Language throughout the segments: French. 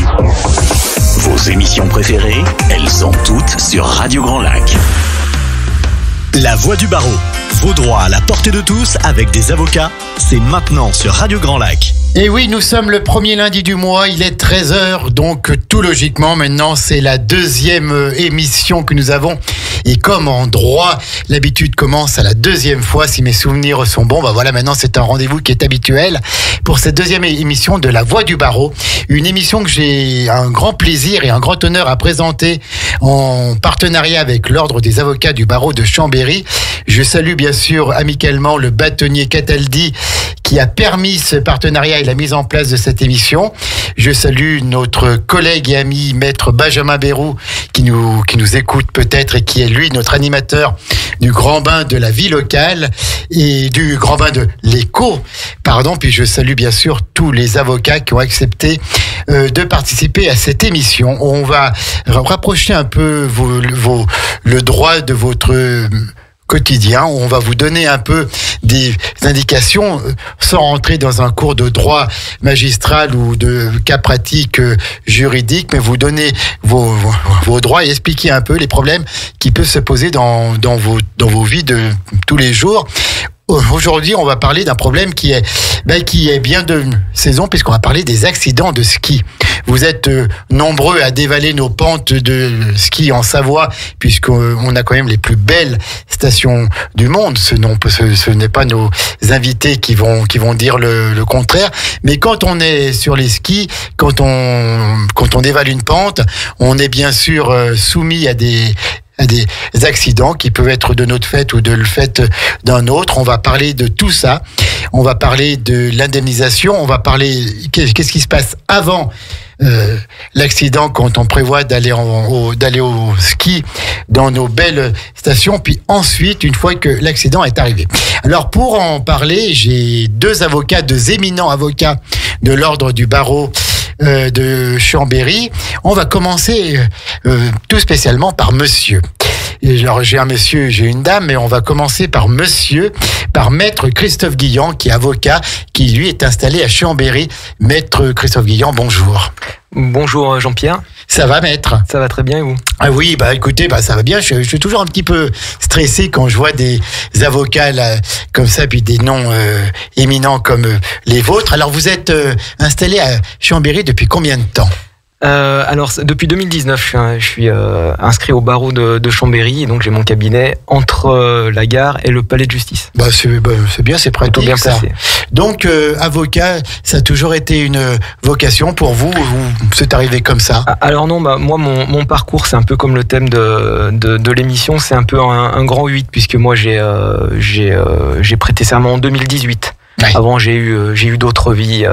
Vos émissions préférées, elles sont toutes sur Radio Grand Lac. La Voix du barreau. Vos droits à la portée de tous avec des avocats, c'est maintenant sur Radio Grand Lac. Et oui, nous sommes le premier lundi du mois, il est 13h, donc tout logiquement, maintenant c'est la deuxième émission que nous avons. Et comme en droit, l'habitude commence à la deuxième fois, si mes souvenirs sont bons, voilà, maintenant c'est un rendez-vous qui est habituel pour cette deuxième émission de La Voix du barreau. Une émission que j'ai un grand plaisir et un grand honneur à présenter en partenariat avec l'Ordre des avocats du barreau de Chambéry. Je salue bien sûr amicalement le bâtonnier Cataldi qui a permis ce partenariat et la mise en place de cette émission. Je salue notre collègue et ami maître Benjamin Bérou qui nous écoute peut-être et qui est lui notre animateur du grand bain de la vie locale et du grand bain de l'écho. Puis je salue bien sûr tous les avocats qui ont accepté de participer à cette émission. On va rapprocher un peu le droit de votre quotidien. On va vous donner un peu des indications sans rentrer dans un cours de droit magistral ou de cas pratiques juridiques, mais vous donner vos droits et expliquer un peu les problèmes qui peuvent se poser dans vos vies de tous les jours. Aujourd'hui, on va parler d'un problème qui est bien de saison puisqu'on va parler des accidents de ski. Vous êtes nombreux à dévaler nos pentes de ski en Savoie puisqu'on a quand même les plus belles stations du monde. Ce n'est pas nos invités qui vont dire le contraire. Mais quand on est sur les skis, quand on dévale une pente, on est bien sûr soumis à des accidents qui peuvent être de notre fait ou de le fait d'un autre. On va parler de tout ça. On va parler de l'indemnisation. On va parler qu'est-ce qui se passe avant l'accident quand on prévoit d'aller au ski dans nos belles stations. Puis ensuite, une fois que l'accident est arrivé. Alors pour en parler, j'ai deux éminents avocats de l'Ordre du barreau de Chambéry. On va commencer tout spécialement par monsieur. Alors, j'ai un monsieur, j'ai une dame, mais on va commencer par maître Christophe Guillan, qui est avocat, qui lui est installé à Chambéry. Maître Christophe Guillan, bonjour. Bonjour Jean-Pierre. Ça va, maître? Ça va très bien et vous? Ah oui, écoutez, ça va bien. Je suis toujours un petit peu stressé quand je vois des avocats là, comme ça, puis des noms éminents comme les vôtres. Alors, vous êtes installé à Chambéry depuis combien de temps? Alors, depuis 2019, je suis inscrit au barreau de Chambéry, et donc j'ai mon cabinet entre la gare et le palais de justice. C'est bien, c'est pratique. Bien ça. placé. Donc, avocat, ça a toujours été une vocation pour vous ou c'est arrivé comme ça? Alors non, moi, mon parcours, c'est un peu comme le thème de l'émission, c'est un peu un grand 8, puisque moi, j'ai prêté serment en 2018. Ouais. Avant, j'ai eu d'autres vies.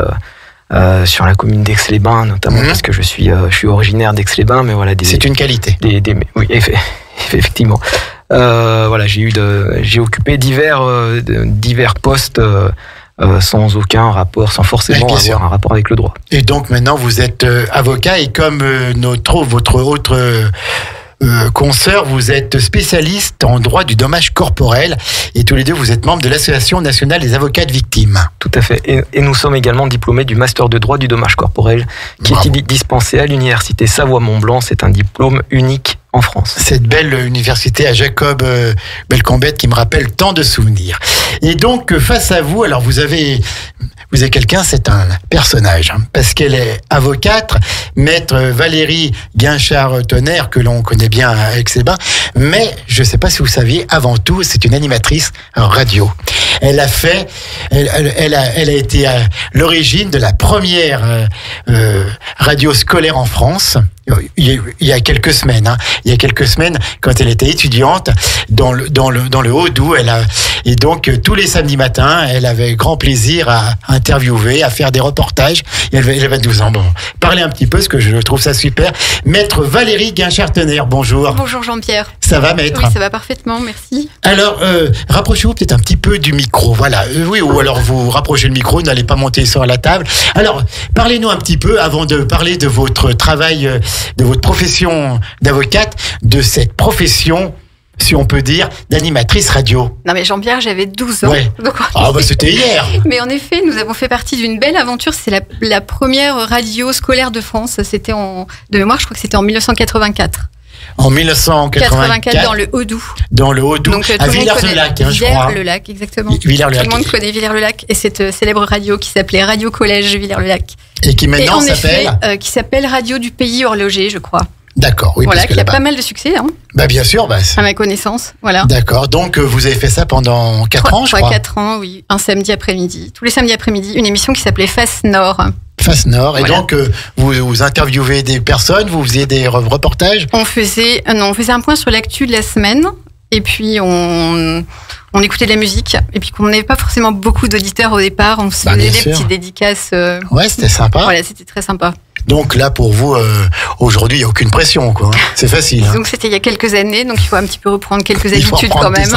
Sur la commune d'Aix-les-Bains, notamment parce que je suis originaire d'Aix-les-Bains, mais voilà. C'est une qualité. Oui, effectivement. J'ai occupé divers postes sans aucun rapport, sans forcément avoir un rapport avec le droit. Et donc maintenant vous êtes avocat et comme votre autre consoeur, vous êtes spécialiste en droit du dommage corporel et tous les deux vous êtes membres de l'Association nationale des avocats de victimes. Tout à fait. Et nous sommes également diplômés du master de droit du dommage corporel qui est dispensé à l'université Savoie-Mont-Blanc. C'est un diplôme unique en France. Cette belle université à Jacob Belcombette qui me rappelle tant de souvenirs. Et donc face à vous, alors vous avez quelqu'un, c'est un personnage, parce qu'elle est avocate, maître Valérie Guinchard-Tonnerre, que l'on connaît bien à Aix-les-Bains, mais je ne sais pas si vous saviez, avant tout, c'est une animatrice radio. Elle a été à l'origine de la première radio scolaire en France. Il y a quelques semaines, quand elle était étudiante dans le Haut-Doubs, et donc tous les samedis matins, elle avait grand plaisir à interviewer, à faire des reportages. Elle avait 12 ans. Bon, parlez un petit peu, parce que je trouve ça super. Maître Valérie Guinchard-Tonnerre, bonjour. Bonjour Jean-Pierre. Ça va, maître? Oui, ça va parfaitement, merci. Alors, rapprochez-vous peut-être un petit peu du micro, voilà. Oui, ou alors vous rapprochez le micro, n'allez pas monter sur la table. Alors, parlez-nous un petit peu, avant de parler de votre travail, de votre profession d'avocate, de cette profession si on peut dire, d'animatrice radio. Non mais Jean-Pierre, j'avais 12 ans. Ouais. Donc, c'était hier. Mais en effet, nous avons fait partie d'une belle aventure. C'est la première radio scolaire de France. C'était de mémoire, je crois que c'était en 1984. En 1984, dans le Haut-Doubs. Dans le Haut-Doubs, à Villers-le-Lac, je crois. Villers-le-Lac, exactement. Villers-le-Lac. Tout le monde connaît Villers-le-Lac et cette célèbre radio qui s'appelait Radio Collège Villers-le-Lac. Et qui maintenant s'appelle qui s'appelle Radio du Pays Horloger, je crois. D'accord, oui. Voilà, qui a pas mal de succès. Hein. Bah bien sûr. À ma connaissance, voilà. D'accord, donc vous avez fait ça pendant 4 ans, je crois. 4 ans, oui. Un samedi après-midi. Tous les samedis après-midi, une émission qui s'appelait Face Nord. Face Nord. Voilà. Et donc, vous interviewez des personnes, vous faisiez des reportages? On faisait un point sur l'actu de la semaine. Et puis, on écoutait de la musique. Et puis, comme on n'avait pas forcément beaucoup d'auditeurs au départ, on se faisait des petites dédicaces. Ouais, c'était sympa. Voilà, c'était très sympa. Donc là, pour vous, aujourd'hui, il n'y a aucune pression, quoi. C'est facile. Donc c'était il y a quelques années, donc il faut un petit peu reprendre quelques habitudes quand même.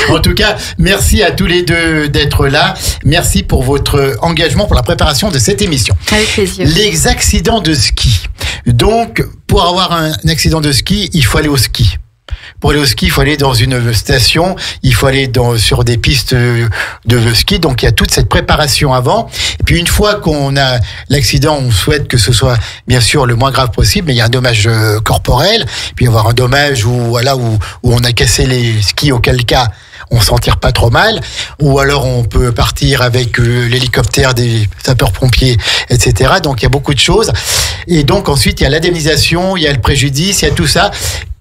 En tout cas, merci à tous les deux d'être là. Merci pour votre engagement pour la préparation de cette émission. Avec plaisir. Les accidents de ski. Donc, pour avoir un accident de ski, il faut aller au ski. Pour aller au ski, il faut aller dans une station, il faut aller sur des pistes de ski. Donc, il y a toute cette préparation avant. Et puis, une fois qu'on a l'accident, on souhaite que ce soit, bien sûr, le moins grave possible, mais il y a un dommage corporel. Puis, avoir un dommage où on a cassé les skis, auquel cas, on s'en tire pas trop mal. Ou alors, on peut partir avec l'hélicoptère des sapeurs-pompiers, etc. Donc, il y a beaucoup de choses. Et donc, ensuite, il y a l'indemnisation, il y a le préjudice, il y a tout ça.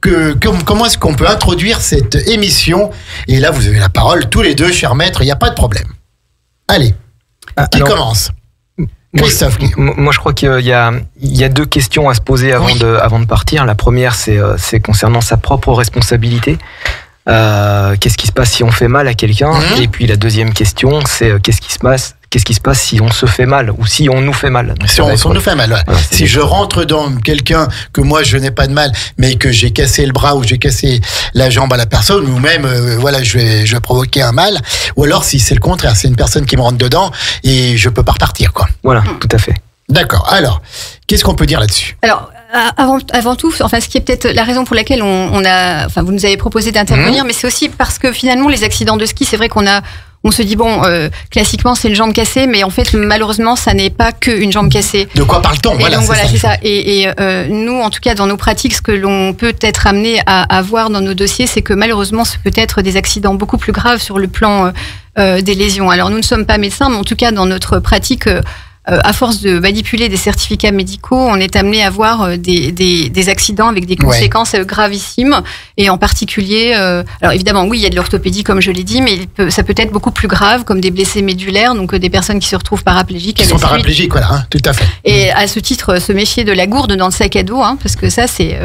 Comment est-ce qu'on peut introduire cette émission? Et là, vous avez la parole, tous les deux, chers maîtres, il n'y a pas de problème. Allez, qui commence? Christophe. Moi, je crois qu'il y a 2 questions à se poser avant de partir. La première, c'est concernant sa propre responsabilité. Qu'est-ce qui se passe si on fait mal à quelqu'un? Et puis la deuxième question, c'est qu'est-ce qui se passe si on se fait mal ou si on nous fait mal? Si on nous fait mal, ouais. Voilà, si je rentre dans quelqu'un que moi je n'ai pas de mal, mais que j'ai cassé le bras ou j'ai cassé la jambe à la personne, ou même je vais provoquer un mal, ou alors si c'est le contraire, c'est une personne qui me rentre dedans et je peux pas repartir, quoi. Voilà, tout à fait. D'accord. Alors, qu'est-ce qu'on peut dire là-dessus? Alors, avant tout, enfin, ce qui est peut-être la raison pour laquelle vous nous avez proposé d'intervenir, mais c'est aussi parce que finalement, les accidents de ski, c'est vrai on se dit classiquement c'est une jambe cassée, mais en fait malheureusement ça n'est pas qu'une jambe cassée. De quoi parle-t-on? Voilà, c'est ça. Et nous, en tout cas dans nos pratiques, ce que l'on peut être amené à voir dans nos dossiers, c'est que malheureusement ce peut être des accidents beaucoup plus graves sur le plan des lésions. Alors nous ne sommes pas médecins, mais en tout cas dans notre pratique, à force de manipuler des certificats médicaux, on est amené à voir des accidents avec des conséquences gravissimes. Et en particulier, alors évidemment, oui, il y a de l'orthopédie, comme je l'ai dit, mais ça peut être beaucoup plus grave, comme des blessés médulaires, donc des personnes qui se retrouvent paraplégiques. Qui sont paraplégiques, voilà, tout à fait. Et à ce titre, se méfier de la gourde dans le sac à dos, parce que ça, c'est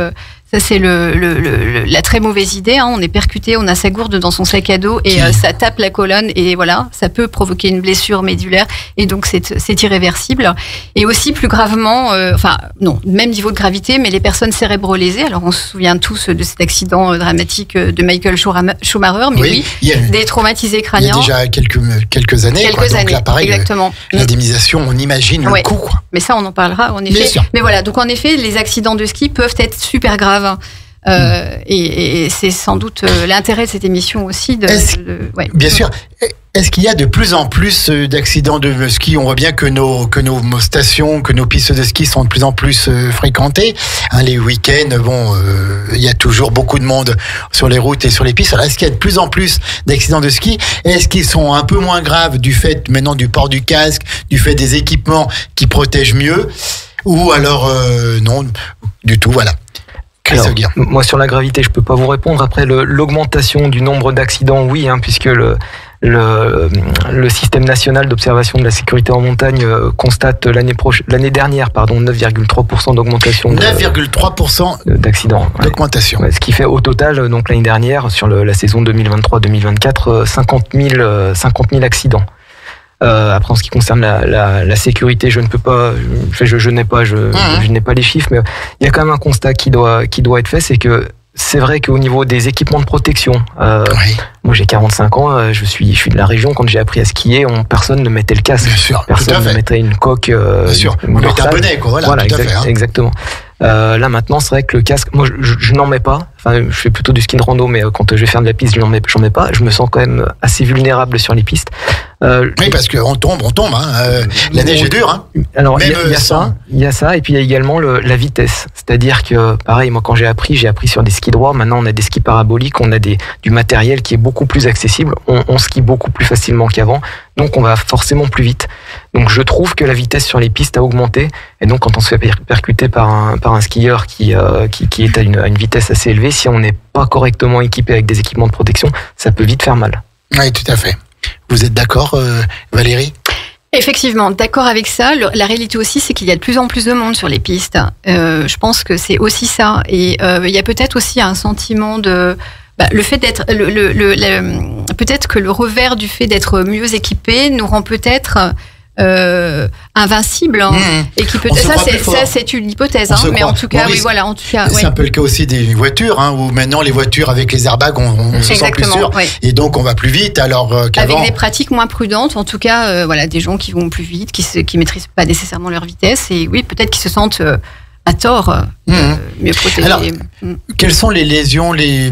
la très mauvaise idée. On est percuté, on a sa gourde dans son sac à dos et ça tape la colonne et voilà, ça peut provoquer une blessure médulaire et donc c'est irréversible. Et aussi plus gravement, même niveau de gravité, mais les personnes cérébro-lésées. Alors on se souvient tous de cet accident dramatique de Michael Schumacher, mais des traumatisés crâniens. Il y a déjà quelques années. Donc là, pareil, exactement. L'indemnisation, on imagine le coût, quoi. Mais ça, on en parlera en effet. Bien sûr. Mais voilà, donc en effet, les accidents de ski peuvent être super graves. Et c'est sans doute l'intérêt de cette émission aussi. Bien sûr. Est-ce qu'il y a de plus en plus d'accidents de ski? On voit bien que nos stations, que nos pistes de ski sont de plus en plus fréquentées. Les week-ends, il y a toujours beaucoup de monde sur les routes et sur les pistes. Alors, est-ce qu'il y a de plus en plus d'accidents de ski? Est-ce qu'ils sont un peu moins graves du fait maintenant du port du casque, du fait des équipements qui protègent mieux? Ou alors non, du tout, voilà. Alors, moi sur la gravité, je peux pas vous répondre. Après l'augmentation du nombre d'accidents, oui, puisque le système national d'observation de la sécurité en montagne constate l'année dernière 9,3% d'augmentation 9,3% d'accidents d'augmentation. Ce qui fait au total, donc l'année dernière, sur la saison 2023-2024, 50 000 accidents. Après, en ce qui concerne la sécurité, je ne peux pas, je n'ai pas les chiffres, mais il y a quand même un constat qui doit être fait, c'est que c'est vrai qu'au niveau des équipements de protection, moi j'ai 45 ans, je suis de la région. Quand j'ai appris à skier, personne ne mettait le casque. Bien sûr, personne ne mettait une coque. Bien sûr, on mettait un bonnet, quoi. Voilà, tout à fait, exactement. Là maintenant, c'est vrai que le casque, moi je n'en mets pas. enfin, je fais plutôt du ski de rando, mais quand je vais faire de la piste, j'en mets pas. Je me sens quand même assez vulnérable sur les pistes. Oui, parce qu'on tombe, la neige est dure. Hein. Alors, il y a ça, et puis il y a également la vitesse. C'est-à-dire que, pareil, moi, quand j'ai appris sur des skis droits. Maintenant, on a des skis paraboliques, on a du matériel qui est beaucoup plus accessible. On skie beaucoup plus facilement qu'avant, donc on va forcément plus vite. Donc, je trouve que la vitesse sur les pistes a augmenté, et donc quand on se fait percuter par un skieur qui est à une vitesse assez élevée, si on n'est pas correctement équipé avec des équipements de protection, ça peut vite faire mal. Oui, tout à fait. Vous êtes d'accord, Valérie ? Effectivement, d'accord avec ça. La réalité aussi, c'est qu'il y a de plus en plus de monde sur les pistes. Je pense que c'est aussi ça. Et il y a peut-être aussi un sentiment de... le fait d'être... peut-être que le revers du fait d'être mieux équipé nous rend peut-être... invincible, hein, et qui peut ça c'est une hypothèse, hein, mais en tout cas c'est un peu le cas aussi des voitures, hein, où maintenant les voitures avec les airbags on se sent plus sûr, et donc on va plus vite alors qu'avant. Avec des pratiques moins prudentes, en tout cas des gens qui vont plus vite, qui maîtrisent pas nécessairement leur vitesse, et oui, peut-être qu'ils se sentent à tort mieux protégés. Alors, quelles sont les lésions les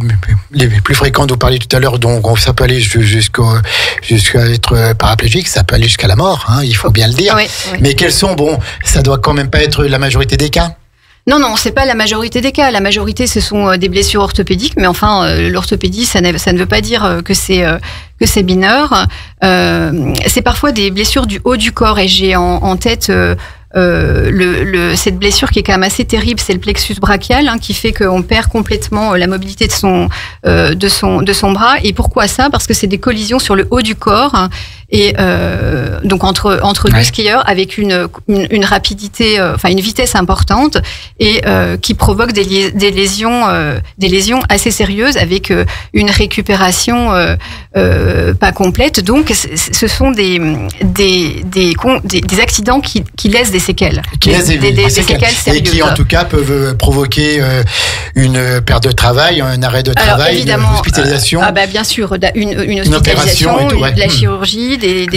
plus fréquentes? Vous parliez tout à l'heure, donc ça peut aller jusqu'à être paraplégique, ça peut aller jusqu'à la mort, hein, il faut bien le dire. Oui. Mais quels sont, ça doit quand même pas être la majorité des cas? Non, c'est pas la majorité des cas. La majorité, ce sont des blessures orthopédiques, mais enfin, l'orthopédie, ça ne veut pas dire que c'est mineur. C'est parfois des blessures du haut du corps, et j'ai en tête cette blessure qui est quand même assez terrible, c'est le plexus brachial, hein, qui fait qu'on perd complètement la mobilité de son bras. Et pourquoi ça? Parce que c'est des collisions sur le haut du corps, hein, et donc entre deux skieurs avec une rapidité, une vitesse importante, et qui provoque des lésions assez sérieuses, avec une récupération pas complète. Donc ce sont des accidents qui laissent des séquelles, des séquelles sérieuses, et qui en tout cas peuvent provoquer une perte de travail, un arrêt de travail, une hospitalisation. Bien sûr, une hospitalisation, de la chirurgie, des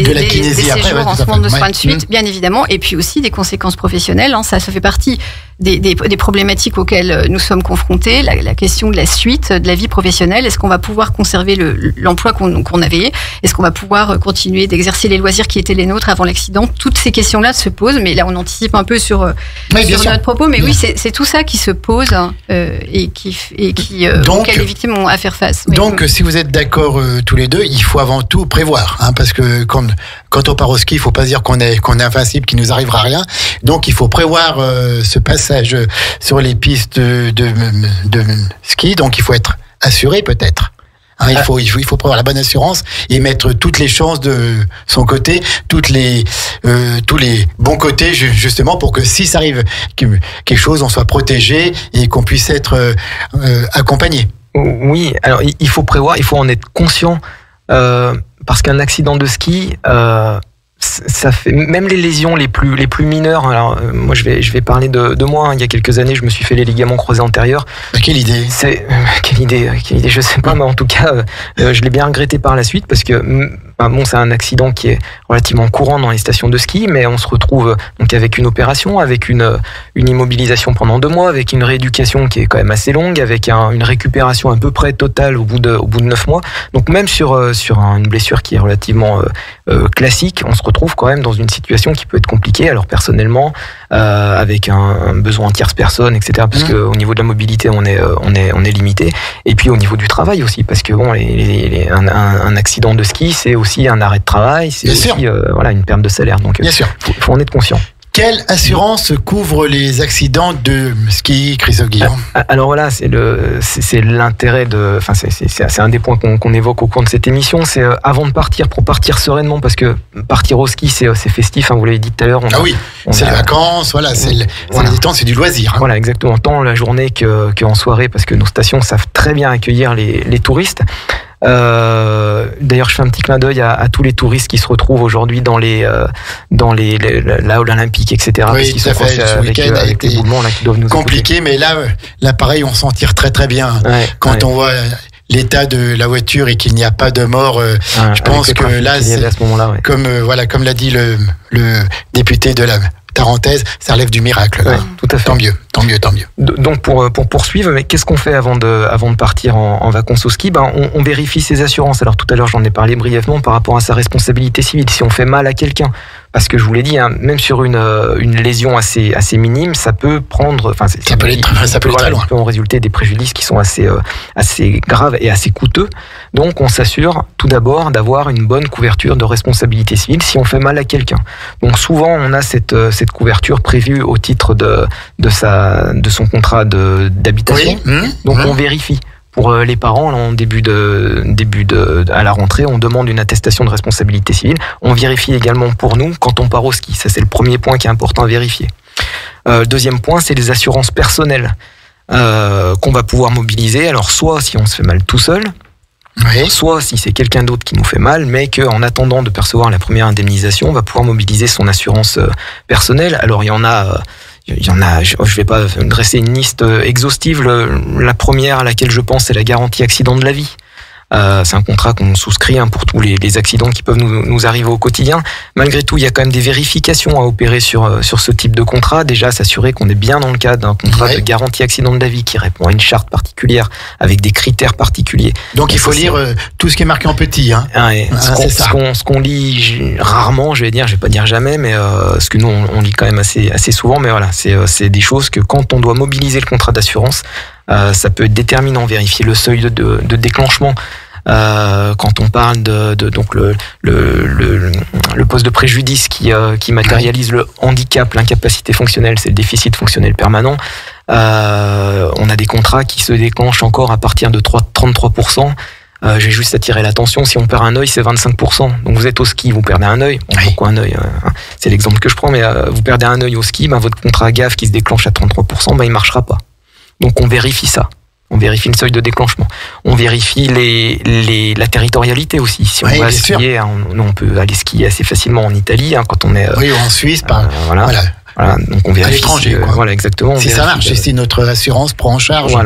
séjours en centre de soins de suite, bien évidemment, et puis aussi des conséquences professionnelles. Hein, ça fait partie des problématiques auxquelles nous sommes confrontés. La question de la suite de la vie professionnelle, est-ce qu'on va pouvoir conserver l'emploi qu'on avait? Est-ce qu'on va pouvoir continuer d'exercer les loisirs qui étaient les nôtres avant l'accident? Toutes ces questions-là se posent, mais là on anticipe un peu sur notre propos, mais oui, c'est tout ça qui se pose, et auquel les victimes ont à faire face. Donc, si vous êtes d'accord tous les deux, il faut avant tout prévoir, hein, parce que quand on part au ski, il ne faut pas dire qu'on est invincible, qu'il ne nous arrivera rien. Donc, il faut prévoir ce passage sur les pistes de ski. Donc, il faut être assuré peut-être. Hein, il faut prévoir la bonne assurance et mettre toutes les chances de son côté, tous les bons côtés, justement, pour que si ça arrive quelque chose, on soit protégé et qu'on puisse être accompagné. Oui, alors il faut prévoir, il faut en être conscient, parce qu'un accident de ski, ça fait même les lésions les plus mineures. Alors moi je vais parler de moi. Hein. Il y a quelques années, je me suis fait les ligaments croisés antérieurs. Quelle idée? Quelle idée, je sais pas, mais en tout cas, je l'ai bien regretté par la suite, parce que c'est un accident qui est relativement courant dans les stations de ski, mais on se retrouve donc avec une opération, avec une immobilisation pendant 2 mois, avec une rééducation qui est quand même assez longue, avec une récupération à peu près totale au bout de 9 mois. Donc même sur une blessure qui est relativement classique, on se retrouve quand même dans une situation qui peut être compliquée. Alors personnellement, avec un besoin en tierce personne, etc. Parce que au niveau de la mobilité, on est limité. Et puis au niveau du travail aussi, parce que un accident de ski, c'est aussi un arrêt de travail, c'est aussi une perte de salaire. Donc faut en être conscient. Quelle assurance couvre les accidents de ski, Christophe Guillon? Alors voilà, c'est l'intérêt c'est un des points qu'on évoque au cours de cette émission. C'est avant de partir, pour partir sereinement, parce que partir au ski, c'est festif, hein, vous l'avez dit tout à l'heure. C'est les vacances, c'est le détente, c'est du loisir. Hein. Voilà, exactement, tant la journée qu'en soirée, parce que nos stations savent très bien accueillir les touristes. D'ailleurs, je fais un petit clin d'œil à tous les touristes qui se retrouvent aujourd'hui dans la Hall Olympique, etc. Oui, tout à fait. Ce week-end a été compliqué, mais là, pareil, on s'en tire très très bien. Quand on voit l'état de la voiture et qu'il n'y a pas de mort, je pense que là, c'est comme l'a dit le député de la parenthèse, ça relève du miracle. Là. Ouais, tout à fait. Tant mieux. Donc pour poursuivre, mais qu'est-ce qu'on fait avant de partir en vacances au ski? On vérifie ses assurances. Alors tout à l'heure, j'en ai parlé brièvement par rapport à sa responsabilité civile. Si on fait mal à quelqu'un, parce que je vous l'ai dit, même sur une lésion assez minime, ça peut prendre, ça peut aller loin. En résulter des préjudices qui sont assez graves et assez coûteux. Donc on s'assure tout d'abord d'avoir une bonne couverture de responsabilité civile si on fait mal à quelqu'un. Donc souvent on a cette couverture prévue au titre de son contrat d'habitation. Oui. Donc on vérifie. Pour les parents, là, à la rentrée, on demande une attestation de responsabilité civile. On vérifie également pour nous quand on part au ski. Ça, c'est le premier point qui est important à vérifier. Deuxième point, c'est les assurances personnelles qu'on va pouvoir mobiliser. Alors, soit si on se fait mal tout seul, oui. Soit si c'est quelqu'un d'autre qui nous fait mal, mais qu'en attendant de percevoir la première indemnisation, on va pouvoir mobiliser son assurance personnelle. Alors, il y en a, je vais pas dresser une liste exhaustive. La première à laquelle je pense, c'est la garantie accident de la vie. C'est un contrat qu'on souscrit pour tous les accidents qui peuvent nous arriver au quotidien. Malgré tout, il y a quand même des vérifications à opérer sur ce type de contrat. Déjà, s'assurer qu'on est bien dans le cadre d'un contrat de garantie accident de la vie qui répond à une charte particulière avec des critères particuliers. Donc il faut lire tout ce qui est marqué en petit. Ce qu'on lit rarement, je vais pas dire jamais, mais ce que nous on lit quand même assez souvent. Mais voilà, c'est des choses que quand on doit mobiliser le contrat d'assurance, ça peut être déterminant. Vérifier le seuil de déclenchement. Quand on parle donc le poste de préjudice qui matérialise le handicap, l'incapacité fonctionnelle, c'est le déficit fonctionnel permanent. On a des contrats qui se déclenchent encore à partir de 33%. J'ai juste attiré l'attention, si on perd un œil, c'est 25%. Donc vous êtes au ski, vous perdez un œil. Bon, pourquoi un œil c'est l'exemple que je prends, mais vous perdez un œil au ski, votre contrat GAF qui se déclenche à 33%, il marchera pas. Donc on vérifie ça. On vérifie le seuil de déclenchement. On vérifie la territorialité aussi. Si on va skier, on peut aller skier assez facilement en Italie quand on est. Oui, ou en Suisse, voilà. Donc on vérifie. À l'étranger, quoi. Voilà, exactement. Si ça marche, si notre assurance prend en charge.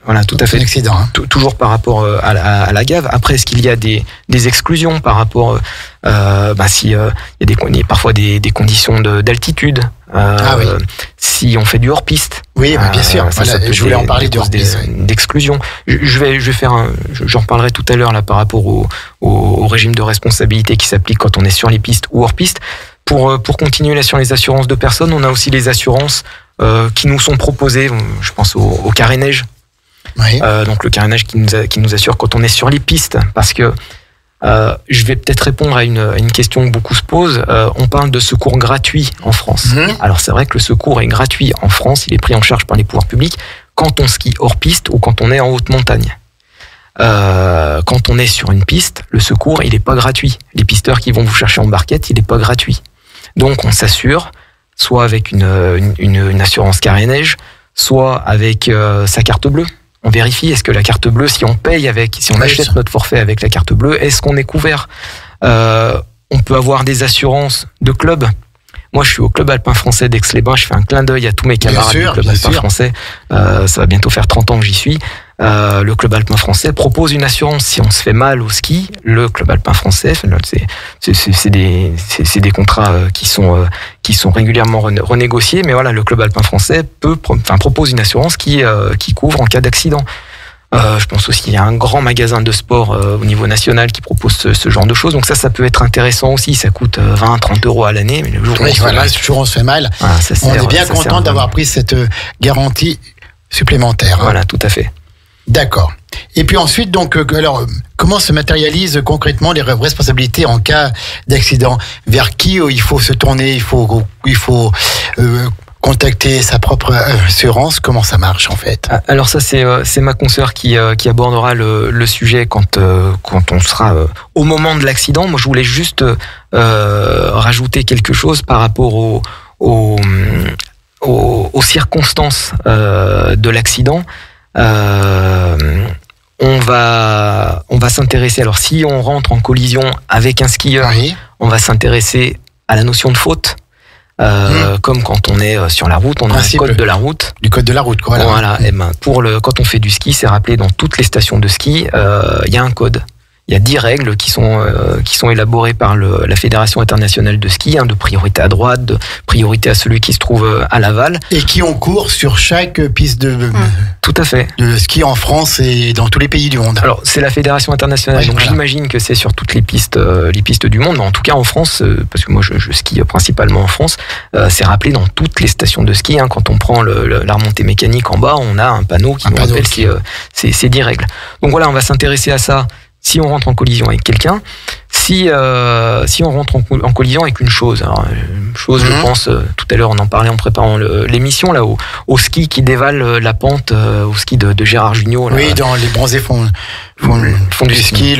Voilà, tout à fait. Accident, toujours par rapport à la GAV. Après, est-ce qu'il y a des exclusions par rapport si il y a parfois des conditions d'altitude. Si on fait du hors-piste. Oui, bien sûr. Je voulais en parler d'exclusion. J'en reparlerai tout à l'heure là par rapport au régime de responsabilité qui s'applique quand on est sur les pistes ou hors-piste. Pour continuer là sur les assurances de personnes, on a aussi les assurances qui nous sont proposées. Je pense au carénage. Oui. Donc le carénage qui nous assure quand on est sur les pistes, parce que je vais peut-être répondre à une question que beaucoup se posent. On parle de secours gratuit en France. Alors c'est vrai que le secours est gratuit en France, il est pris en charge par les pouvoirs publics quand on skie hors piste ou quand on est en haute montagne. Quand on est sur une piste, le secours il est pas gratuit. Les pisteurs qui vont vous chercher en barquette, il est pas gratuit. Donc on s'assure soit avec une assurance carénage, soit avec sa carte bleue. On vérifie, est-ce que la carte bleue, si on achète notre forfait avec la carte bleue, est-ce qu'on est couvert? On peut avoir des assurances de club. Moi, je suis au Club Alpin Français d'Aix-les-Bains. Je fais un clin d'œil à tous mes camarades du Club Alpin Français. Ça va bientôt faire 30 ans que j'y suis. Le Club Alpin Français propose une assurance. Si on se fait mal au ski, le Club Alpin Français, c'est des contrats qui sont régulièrement renégociés. Mais voilà, le Club Alpin Français propose une assurance qui couvre en cas d'accident. Je pense aussi qu'il y a un grand magasin de sport au niveau national qui propose ce genre de choses. Donc ça peut être intéressant aussi. Ça coûte 20-30 € à l'année. Mais le jour où on se fait mal, on est bien content d'avoir pris cette garantie supplémentaire. Voilà, tout à fait. D'accord. Et puis ensuite, donc, alors, comment se matérialisent concrètement les responsabilités en cas d'accident? Vers qui il faut se tourner? Il faut contacter sa propre assurance? Comment ça marche en fait? Alors ça, c'est ma consoeur qui abordera le sujet quand on sera au moment de l'accident. Moi, je voulais juste rajouter quelque chose par rapport aux circonstances de l'accident. On va s'intéresser. Alors, si on rentre en collision avec un skieur, on va s'intéresser à la notion de faute. Comme quand on est sur la route, on a un code de la route. Du code de la route, quoi. Voilà. Et quand on fait du ski, c'est rappelé dans toutes les stations de ski, il y a un code. il y a 10 règles qui sont élaborées par la Fédération internationale de ski, de priorité à droite, de priorité à celui qui se trouve à l'aval. Et qui ont cours sur chaque piste Tout à fait. de ski en France et dans tous les pays du monde. Alors, c'est la Fédération internationale, donc voilà. J'imagine que c'est sur toutes les pistes du monde, mais en tout cas en France, parce que moi je skie principalement en France, c'est rappelé dans toutes les stations de ski. Quand on prend la remontée mécanique en bas, on a un panneau qui nous rappelle ces 10 règles. Donc voilà, on va s'intéresser à ça si on rentre en collision avec quelqu'un, si on rentre en collision avec une chose. Alors, je pense, tout à l'heure on en parlait en préparant l'émission, là, au ski qui dévale la pente, au ski de Gérard Jugnot. Là, oui, dans les bronzés fond du ski,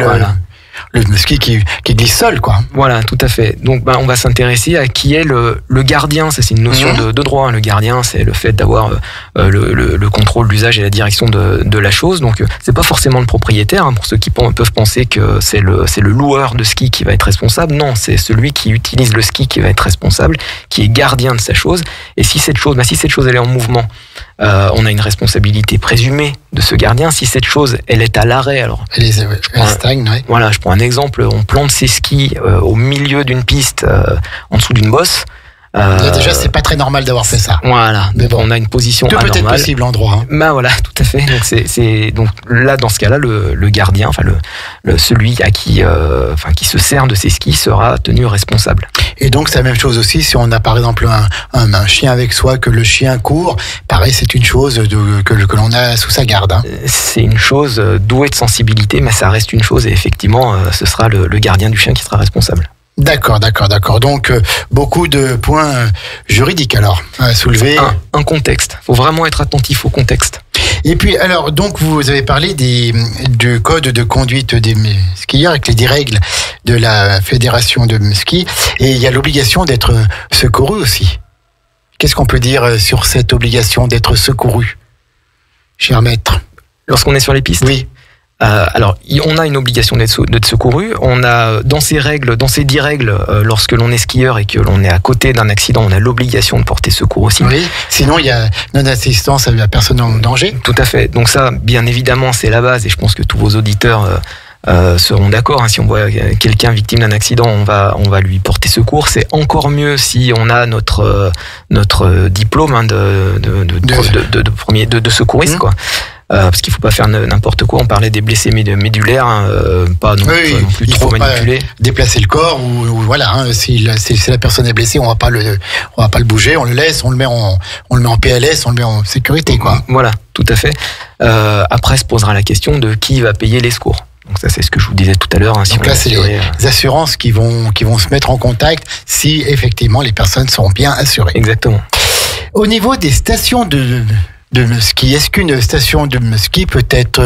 le ski qui glisse seul, quoi. Voilà, tout à fait. Donc, on va s'intéresser à qui est le gardien. Ça, c'est une notion de droit. Le gardien, c'est le fait d'avoir le contrôle, l'usage et la direction de la chose. Donc, c'est pas forcément le propriétaire. Pour ceux qui peuvent penser que c'est le loueur de ski qui va être responsable. Non, c'est celui qui utilise le ski qui va être responsable, qui est gardien de sa chose. Et si cette chose, elle est en mouvement, on a une responsabilité présumée de ce gardien. Si cette chose, elle est à l'arrêt, alors elle stagne, ouais. Voilà, je prends un exemple. On plante ses skis au milieu d'une piste, en dessous d'une bosse. Là, déjà, c'est pas très normal d'avoir fait ça. Voilà. Donc, on a une position tout anormale. Tout peut être possible en droit. Voilà, tout à fait. Donc, donc là, dans ce cas-là, le gardien, celui à qui se sert de ses skis sera tenu responsable. Et donc, c'est la même chose aussi si on a par exemple un chien avec soi, que le chien court. Pareil, c'est une chose que l'on a sous sa garde. C'est une chose douée de sensibilité, mais ça reste une chose. Et effectivement, ce sera le gardien du chien qui sera responsable. D'accord. Donc, beaucoup de points juridiques alors à soulever. Un contexte. Il faut vraiment être attentif au contexte. Et puis, alors, donc, vous avez parlé du code de conduite des skieurs avec les 10 règles de la fédération de ski. Et il y a l'obligation d'être secouru aussi. Qu'est-ce qu'on peut dire sur cette obligation d'être secouru, cher maître? Lorsqu'on est sur les pistes? Oui. Alors, on a une obligation d'être secouru. On a, dans ces 10 règles, lorsque l'on est skieur et que l'on est à côté d'un accident, on a l'obligation de porter secours aussi. Oui. Sinon, il y a non-assistance à la personne en danger. Tout à fait. Donc ça, bien évidemment, c'est la base et je pense que tous vos auditeurs seront d'accord. Si on voit quelqu'un victime d'un accident, on va lui porter secours. C'est encore mieux si on a notre diplôme de secouriste, quoi. Parce qu'il ne faut pas faire n'importe quoi. On parlait des blessés médulaires, pas non plus trop manipulés. Déplacer le corps ou voilà. Si la personne est blessée, on va pas le bouger, on le laisse, on le met en PLS, on le met en sécurité, quoi. Voilà, tout à fait. Après, se posera la question de qui va payer les secours. Donc ça, c'est ce que je vous disais tout à l'heure. Donc là, c'est les assurances qui vont se mettre en contact si effectivement les personnes sont bien assurées. Exactement. Au niveau des stations de ski, est-ce qu'une station de ski peut être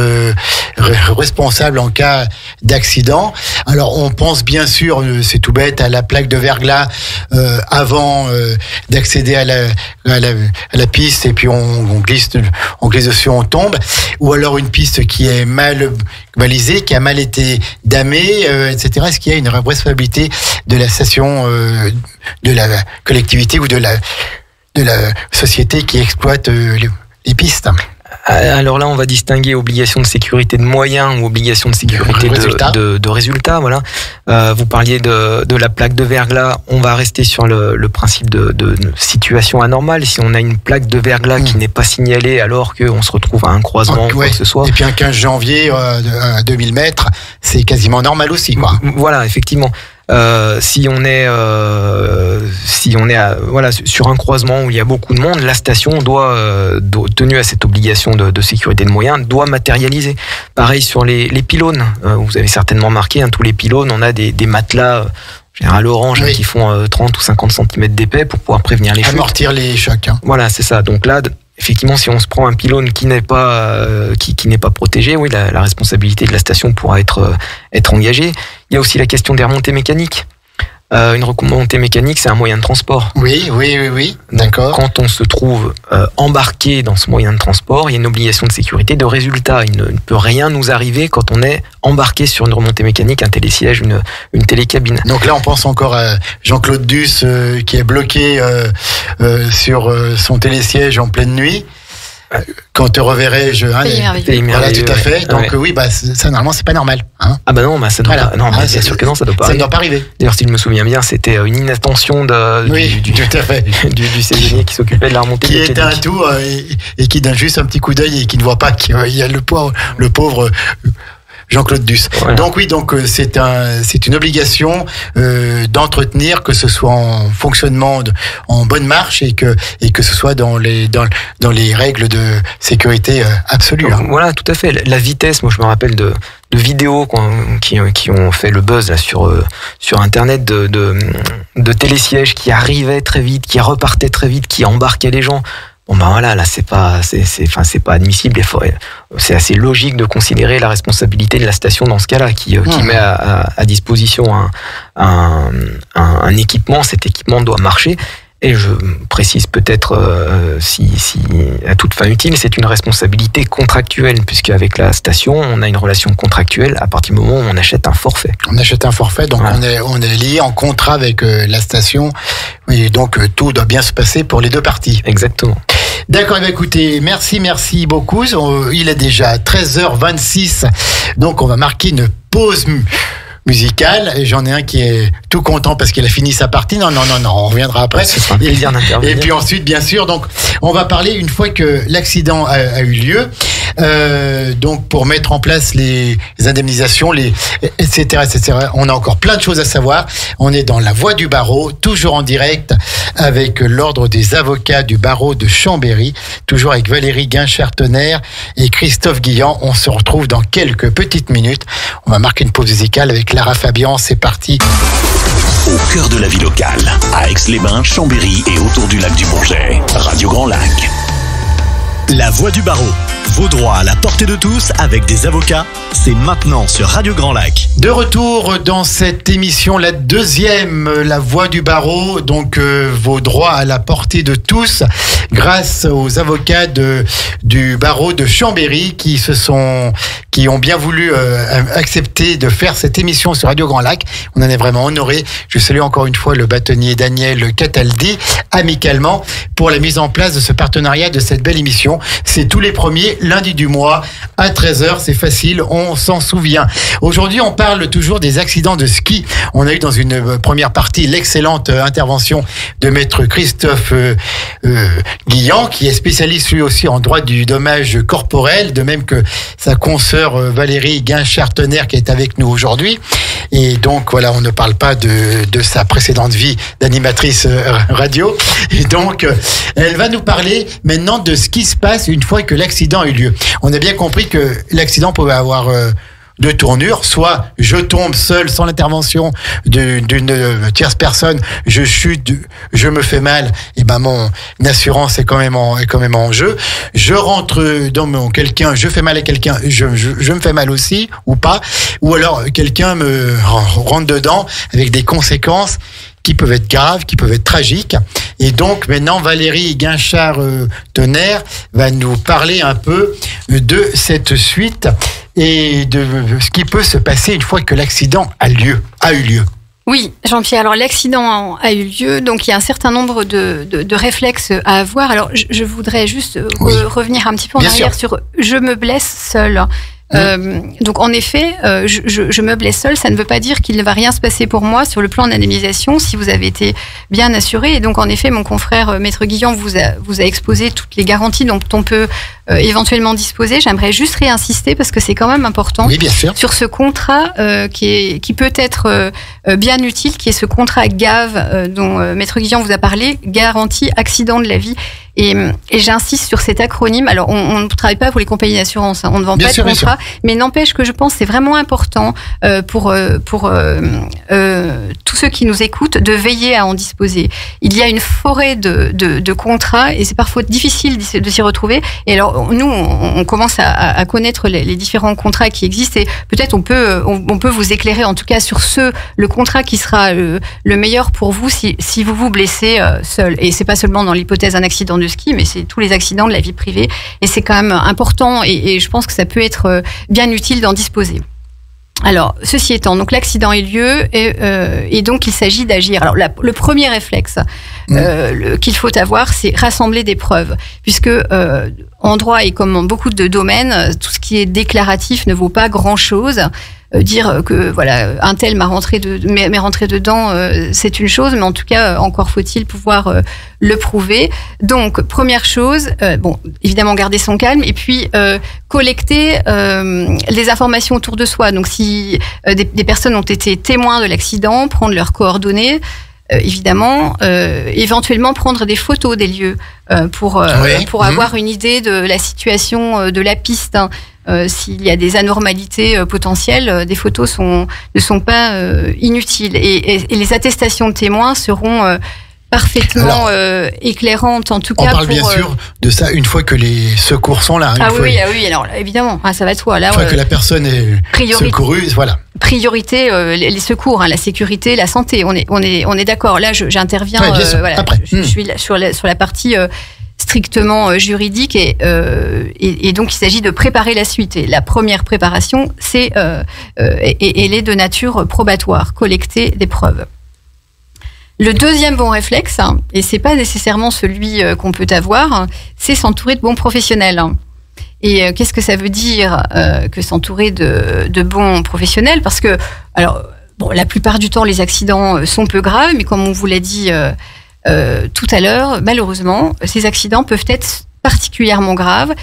responsable en cas d'accident? Alors, on pense bien sûr, c'est tout bête, à la plaque de verglas avant d'accéder à la piste, et puis on glisse dessus, on tombe, ou alors une piste qui est mal balisée, qui a mal été damée, etc. Est-ce qu'il y a une responsabilité de la station, de la collectivité ou de la société qui exploite les pistes? Alors là, on va distinguer obligation de sécurité de moyens ou obligation de sécurité de résultat. Voilà. Vous parliez de la plaque de verglas. On va rester sur le principe de situation anormale. Si on a une plaque de verglas qui n'est pas signalée alors qu'on se retrouve à un croisement ou quoi que ce soit. Et puis un 15 janvier à 2000 mètres, c'est quasiment normal aussi, quoi. Voilà, effectivement. Si on est sur un croisement où il y a beaucoup de monde, la station doit, tenue à cette obligation de sécurité de moyens, doit matérialiser. Pareil sur les pylônes. Vous avez certainement marqué, tous les pylônes, on a des matelas général orange qui font 30 ou 50 cm d'épais pour pouvoir prévenir les chutes. Amortir les chocs. Voilà, c'est ça. Donc là, effectivement, si on se prend un pylône qui n'est pas protégé, oui, la responsabilité de la station pourra être engagée. Il y a aussi la question des remontées mécaniques. Une remontée mécanique, c'est un moyen de transport. Oui, d'accord. Quand on se trouve embarqué dans ce moyen de transport, il y a une obligation de sécurité, de résultat. Il ne peut rien nous arriver quand on est embarqué sur une remontée mécanique, un télésiège, une télécabine. Donc là, on pense encore à Jean-Claude Duss qui est bloqué sur son télésiège en pleine nuit. Quand te reverrai-je, voilà, tout à fait. Donc oui, ça normalement c'est pas normal. Hein. Ah bah non, ça doit pas. Non, bien sûr que non, ça doit pas. Ça ne doit pas arriver. D'ailleurs, si je me souviens bien, c'était une inattention tout à fait. du saisonnier qui s'occupait de la remontée. Qui est un tout et qui donne juste un petit coup d'œil et qui ne voit pas qu'il y a le pauvre Jean-Claude Duss. Voilà. Donc oui, c'est une obligation d'entretenir, que ce soit en fonctionnement, en bonne marche et que ce soit dans les règles de sécurité absolue. Donc, voilà, tout à fait. La vitesse, moi je me rappelle de vidéos qui ont fait le buzz là, sur internet de télésièges qui arrivaient très vite, qui repartaient très vite, qui embarquaient les gens. Bon ben voilà, là c'est pas admissible. C'est assez logique de considérer la responsabilité de la station dans ce cas-là, qui met à disposition un équipement. Cet équipement doit marcher. Et je précise peut-être, si à toute fin utile, c'est une responsabilité contractuelle, puisque avec la station, on a une relation contractuelle à partir du moment où on achète un forfait. On achète un forfait, donc voilà. on est lié en contrat avec la station, et donc tout doit bien se passer pour les deux parties. Exactement. D'accord, écoutez, merci beaucoup. Il est déjà 13h26, donc on va marquer une pause musicale, et j'en ai un qui est tout content parce qu'il a fini sa partie. Non, on reviendra après. Ce sera un plaisir d'intervenir. Et puis ensuite, bien sûr, donc on va parler une fois que l'accident a eu lieu, donc pour mettre en place les indemnisations, etc. On a encore plein de choses à savoir. On est dans la Voix du barreau, toujours en direct avec l'ordre des avocats du barreau de Chambéry, toujours avec Valérie Guinchard-Tonnerre et Christophe Guillan. On se retrouve dans quelques petites minutes. On va marquer une pause musicale avec Lara Fabian. C'est parti. Au cœur de la vie locale, à Aix-les-Bains, Chambéry et autour du lac du Bourget, Radio Grand Lac. La Voix du barreau, vos droits à la portée de tous avec des avocats, c'est maintenant sur Radio Grand Lac. De retour dans cette émission, la deuxième, La Voix du barreau, donc vos droits à la portée de tous, grâce aux avocats du barreau de Chambéry qui ont bien voulu accepter de faire cette émission sur Radio Grand Lac. On en est vraiment honorés. Je salue encore une fois le bâtonnier Daniel Cataldi, amicalement, pour la mise en place de ce partenariat, de cette belle émission. C'est tous les premiers lundis du mois à 13h, c'est facile, on s'en souvient. Aujourd'hui, on parle toujours des accidents de ski. On a eu dans une première partie l'excellente intervention de maître Christophe Guillan, qui est spécialiste lui aussi en droit du dommage corporel, de même que sa consoeur Valérie Guinchard-Tonnerre qui est avec nous aujourd'hui. Et donc voilà, on ne parle pas de sa précédente vie d'animatrice radio. Et donc, elle va nous parler maintenant de ce qui se passe une fois que l'accident a eu lieu. On a bien compris que l'accident pouvait avoir deux tournures, soit je tombe seul sans l'intervention d'une tierce personne, je chute, je me fais mal, et ben mon assurance est quand même en jeu. Je rentre dans quelqu'un, je fais mal à quelqu'un, je me fais mal aussi ou pas, ou alors quelqu'un me rentre dedans avec des conséquences qui peuvent être graves, qui peuvent être tragiques. Et donc maintenant, Valérie Guinchard-Tonnerre va nous parler un peu de cette suite et de ce qui peut se passer une fois que l'accident a eu lieu. Oui, Jean-Pierre, alors l'accident a eu lieu, donc il y a un certain nombre de réflexes à avoir. Alors je voudrais juste revenir un petit peu en arrière sur « je me blesse seul ». Donc en effet, je me blesse seul, ça ne veut pas dire qu'il ne va rien se passer pour moi sur le plan d'indemnisation si vous avez été bien assuré. Et donc en effet, mon confrère Maître Guillan vous a exposé toutes les garanties dont on peut éventuellement disposer. J'aimerais juste réinsister parce que c'est quand même important, oui, bien sûr, sur ce contrat qui peut être bien utile, qui est ce contrat GAV dont Maître Guillan vous a parlé, garantie accident de la vie. Et j'insiste sur cet acronyme. Alors, on ne travaille pas pour les compagnies d'assurance, hein. On ne vend pas de contrat, mais n'empêche que je pense que c'est vraiment important pour tous ceux qui nous écoutent de veiller à en disposer. Il y a une forêt de contrats et c'est parfois difficile de s'y retrouver. Et alors, nous, on commence à connaître les différents contrats qui existent et peut-être on peut vous éclairer en tout cas sur le contrat qui sera le meilleur pour vous si vous vous blessez seul. Et c'est pas seulement dans l'hypothèse d'un accident de ski, mais c'est tous les accidents de la vie privée. Et c'est quand même important et je pense que ça peut être bien utile d'en disposer. Alors, ceci étant, donc l'accident a eu lieu et donc il s'agit d'agir. Alors, le premier réflexe qu'il faut avoir, c'est rassembler des preuves, puisque en droit et comme dans beaucoup de domaines, tout ce qui est déclaratif ne vaut pas grand-chose. Dire que voilà, un tel m'est rentré dedans, c'est une chose, mais en tout cas, encore faut-il pouvoir le prouver. Donc, première chose, bon, évidemment garder son calme et puis collecter les informations autour de soi. Donc, si des personnes ont été témoins de l'accident, prendre leurs coordonnées. Évidemment, éventuellement prendre des photos des lieux pour avoir une idée de la situation de la piste. S'il y a des anormalités potentielles, des photos ne sont pas inutiles. Et les attestations de témoins seront parfaitement éclairante en tout cas. On parle bien sûr de ça une fois que les secours sont là. Oui, alors évidemment, ça va de soi. Là, une fois que la personne est secourue, voilà. Priorité, les secours, la sécurité, la santé. On est d'accord. Là, j'interviens. Voilà, après. Je suis sur la partie strictement juridique et donc il s'agit de préparer la suite. Et la première préparation, c'est elle est de nature probatoire, collecter des preuves. Le deuxième bon réflexe, et c'est pas nécessairement celui qu'on peut avoir, c'est s'entourer de bons professionnels. Et qu'est-ce que ça veut dire que s'entourer de bons professionnels? Parce que, alors, bon, la plupart du temps, les accidents sont peu graves, mais comme on vous l'a dit tout à l'heure, malheureusement, ces accidents peuvent être particulièrement graves.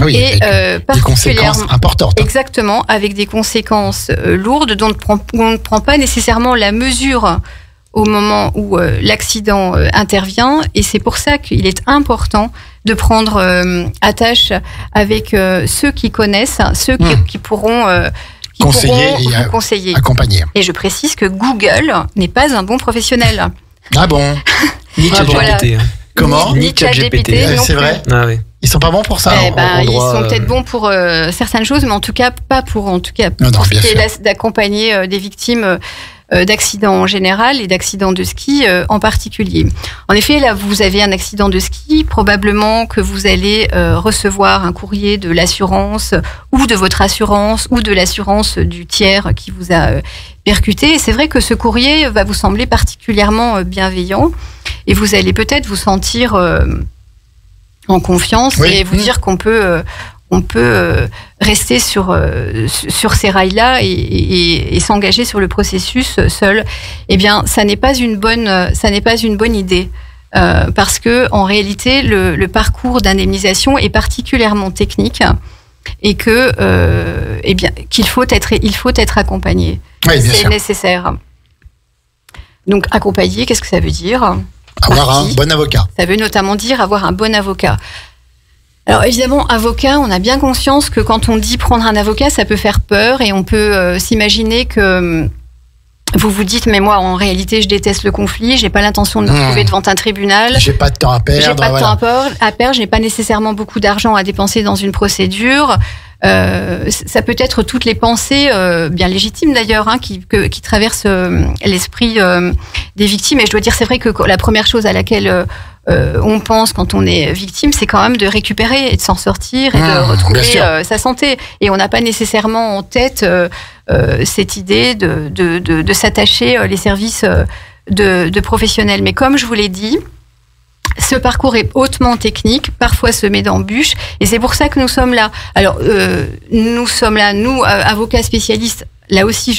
Oui, et des conséquences importantes. Exactement, avec des conséquences lourdes dont on ne prend pas nécessairement la mesure au moment où l'accident intervient, et c'est pour ça qu'il est important de prendre attache avec ceux qui connaissent, ceux qui pourront conseiller, accompagner. Et je précise que Google n'est pas un bon professionnel. Ah bon? Ni ChatGPT. Comment? Ni ChatGPT. C'est vrai? Ah oui. Ils sont pas bons pour ça. Ils sont peut-être bons pour certaines choses, mais en tout cas pas pour ce qui est d'accompagner des victimes d'accidents en général et d'accidents de ski en particulier. En effet, là, vous avez un accident de ski, probablement que vous allez recevoir un courrier de l'assurance ou de votre assurance ou de l'assurance du tiers qui vous a percuté. Et c'est vrai que ce courrier va vous sembler particulièrement bienveillant et vous allez peut-être vous sentir en confiance et vous dire qu'on peut rester sur ces rails-là et s'engager sur le processus seul. Eh bien, ça n'est pas une bonne idée. Parce que en réalité, le parcours d'indemnisation est particulièrement technique et que, qu'il faut être accompagné. Oui, c'est nécessaire. Donc, accompagner, qu'est-ce que ça veut dire? Avoir un bon avocat. Ça veut notamment dire avoir un bon avocat. Alors évidemment, avocat, on a bien conscience que quand on dit prendre un avocat, ça peut faire peur et on peut s'imaginer que vous vous dites, mais moi en réalité je déteste le conflit, j'ai pas l'intention de me retrouver devant un tribunal. J'ai pas de temps à perdre. J'ai pas de temps à perdre, j'ai pas nécessairement beaucoup d'argent à dépenser dans une procédure. Ça peut être toutes les pensées bien légitimes d'ailleurs qui traversent l'esprit des victimes. Et je dois dire, c'est vrai que la première chose à laquelle on pense quand on est victime, c'est quand même de récupérer et de s'en sortir et de retrouver sa santé. Et on n'a pas nécessairement en tête cette idée de s'attacher les services de professionnels. Mais comme je vous l'ai dit, ce parcours est hautement technique, parfois semé d'embûches, et c'est pour ça que nous sommes là. Alors, nous sommes là, nous, avocats spécialistes, là aussi,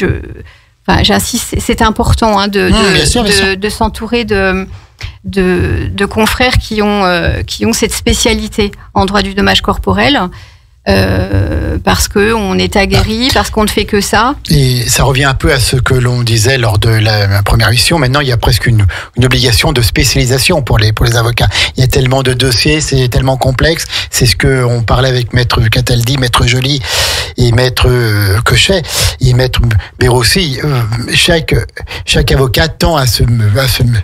j'insiste, c'est important de s'entourer de confrères qui ont cette spécialité en droit du dommage corporel. Parce qu'on est aguerri, parce qu'on ne fait que ça. Et ça revient un peu à ce que l'on disait lors de la première mission. Maintenant, il y a presque une obligation de spécialisation pour les avocats. Il y a tellement de dossiers, c'est tellement complexe. C'est ce qu'on parlait avec Maître Cataldi, Maître Joly et Maître Cochet et Maître Bérossi. Chaque avocat tend à se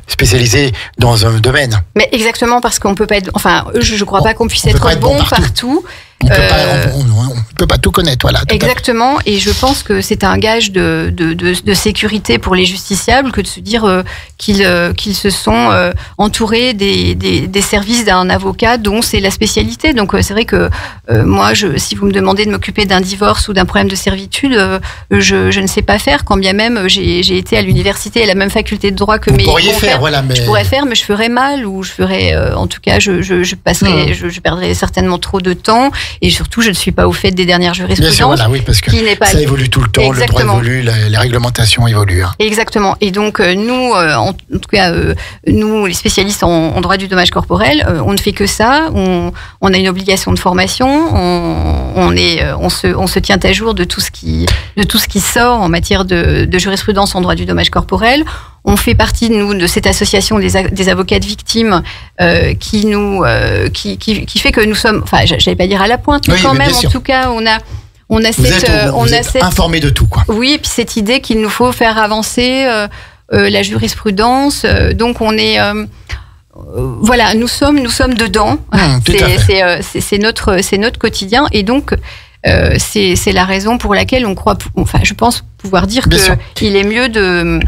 spécialiser dans un domaine. Mais exactement, parce qu'on peut pas être... Enfin, je ne crois pas qu'on puisse être bon partout. On peut pas, peux pas tout connaître, voilà. Exactement, et je pense que c'est un gage de sécurité pour les justiciables que de se dire qu'ils se sont entourés des services d'un avocat dont c'est la spécialité. Donc c'est vrai que moi, si vous me demandez de m'occuper d'un divorce ou d'un problème de servitude, je ne sais pas faire, quand bien même j'ai été à l'université, à la même faculté de droit que mes confrères. Je pourrais faire, mais je ferais mal, ou je ferais, en tout cas, je perdrais certainement trop de temps, et surtout, je ne suis pas au fait des dernières jurisprudences. Bien sûr, voilà, oui, parce que ça évolue tout le temps, exactement. Le droit évolue, les réglementations évoluent. Hein. Exactement. Et donc, nous, en tout cas, nous, les spécialistes en droit du dommage corporel, on ne fait que ça. On a une obligation de formation. On se tient à jour de tout ce qui sort en matière de jurisprudence en droit du dommage corporel. On fait partie, nous, de cette association des avocats de victimes qui fait que nous sommes, enfin, j'allais pas dire à la pointe, mais quand même, en tout cas, on a cette informé de tout, quoi. Oui, et puis cette idée qu'il nous faut faire avancer la jurisprudence. Donc on est voilà, nous sommes dedans. C'est notre quotidien, et donc c'est la raison pour laquelle on croit, enfin, je pense pouvoir dire qu'il est mieux de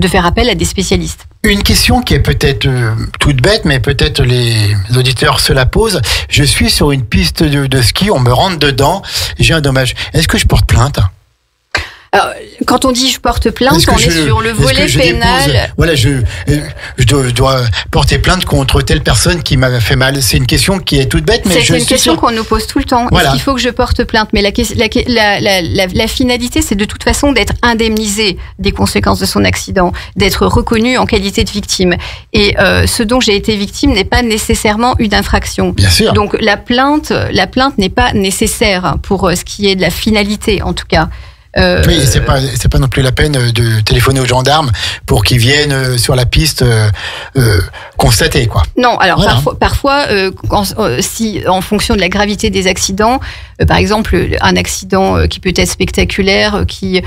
faire appel à des spécialistes. Une question qui est peut-être toute bête, mais peut-être les auditeurs se la posent. Je suis sur une piste de ski, on me rentre dedans, j'ai un dommage. Est-ce que je porte plainte ? Alors, quand on dit je porte plainte, on est sur le volet pénal. Voilà, je dois porter plainte contre telle personne qui m'a fait mal. C'est une question qui est toute bête, mais c'est une question qu'on nous pose tout le temps. Voilà. Est-ce qu'il faut que je porte plainte ? Mais la finalité, c'est de toute façon d'être indemnisé des conséquences de son accident, d'être reconnu en qualité de victime. Et ce dont j'ai été victime n'est pas nécessairement une infraction. Bien sûr. Donc la plainte n'est pas nécessaire pour ce qui est de la finalité, en tout cas. Oui, c'est pas non plus la peine de téléphoner aux gendarmes pour qu'ils viennent sur la piste constater, quoi. Non, alors voilà. parfois si en fonction de la gravité des accidents, par exemple un accident qui peut être spectaculaire, qui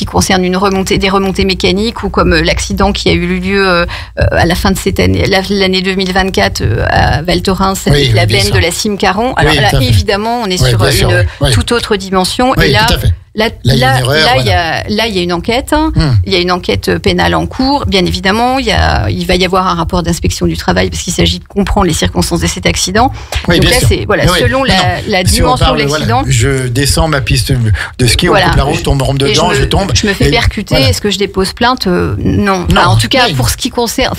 concerne des remontées mécaniques, ou comme l'accident qui a eu lieu à la fin de cette année, l'année 2024 à Val Thorens, avec la benne de la cime Caron. Alors là, évidemment, on est sur une toute autre dimension. Oui, et là, tout à fait. Là, il y a une enquête. Il y a une enquête pénale en cours. Bien évidemment, il va y avoir un rapport d'inspection du travail, parce qu'il s'agit de comprendre les circonstances de cet accident. Oui, donc là, c'est selon la dimension de l'accident. Voilà, je descends ma piste de ski, on coupe la route, on me rentre dedans, je tombe. Je me fais percuter. Est-ce que je dépose plainte ? Non. Enfin, en tout cas, pour ce qui concerne,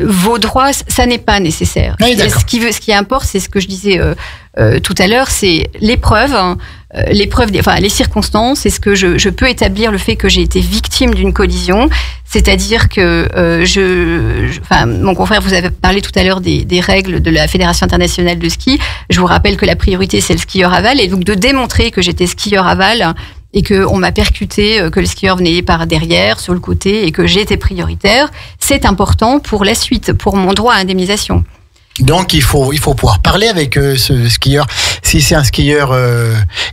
vos droits, ça n'est pas nécessaire. Ce qui importe, c'est ce que je disais tout à l'heure, c'est l'épreuve. Les circonstances, est-ce que je peux établir le fait que j'ai été victime d'une collision, c'est-à-dire que mon confrère vous avez parlé tout à l'heure des règles de la Fédération internationale de ski. Je vous rappelle que la priorité, c'est le skieur aval, et donc de démontrer que j'étais skieur aval et qu'on m'a percuté, que le skieur venait par derrière, sur le côté, et que j'étais prioritaire, c'est important pour la suite, pour mon droit à indemnisation. Donc il faut pouvoir parler avec ce skieur. Si c'est un skieur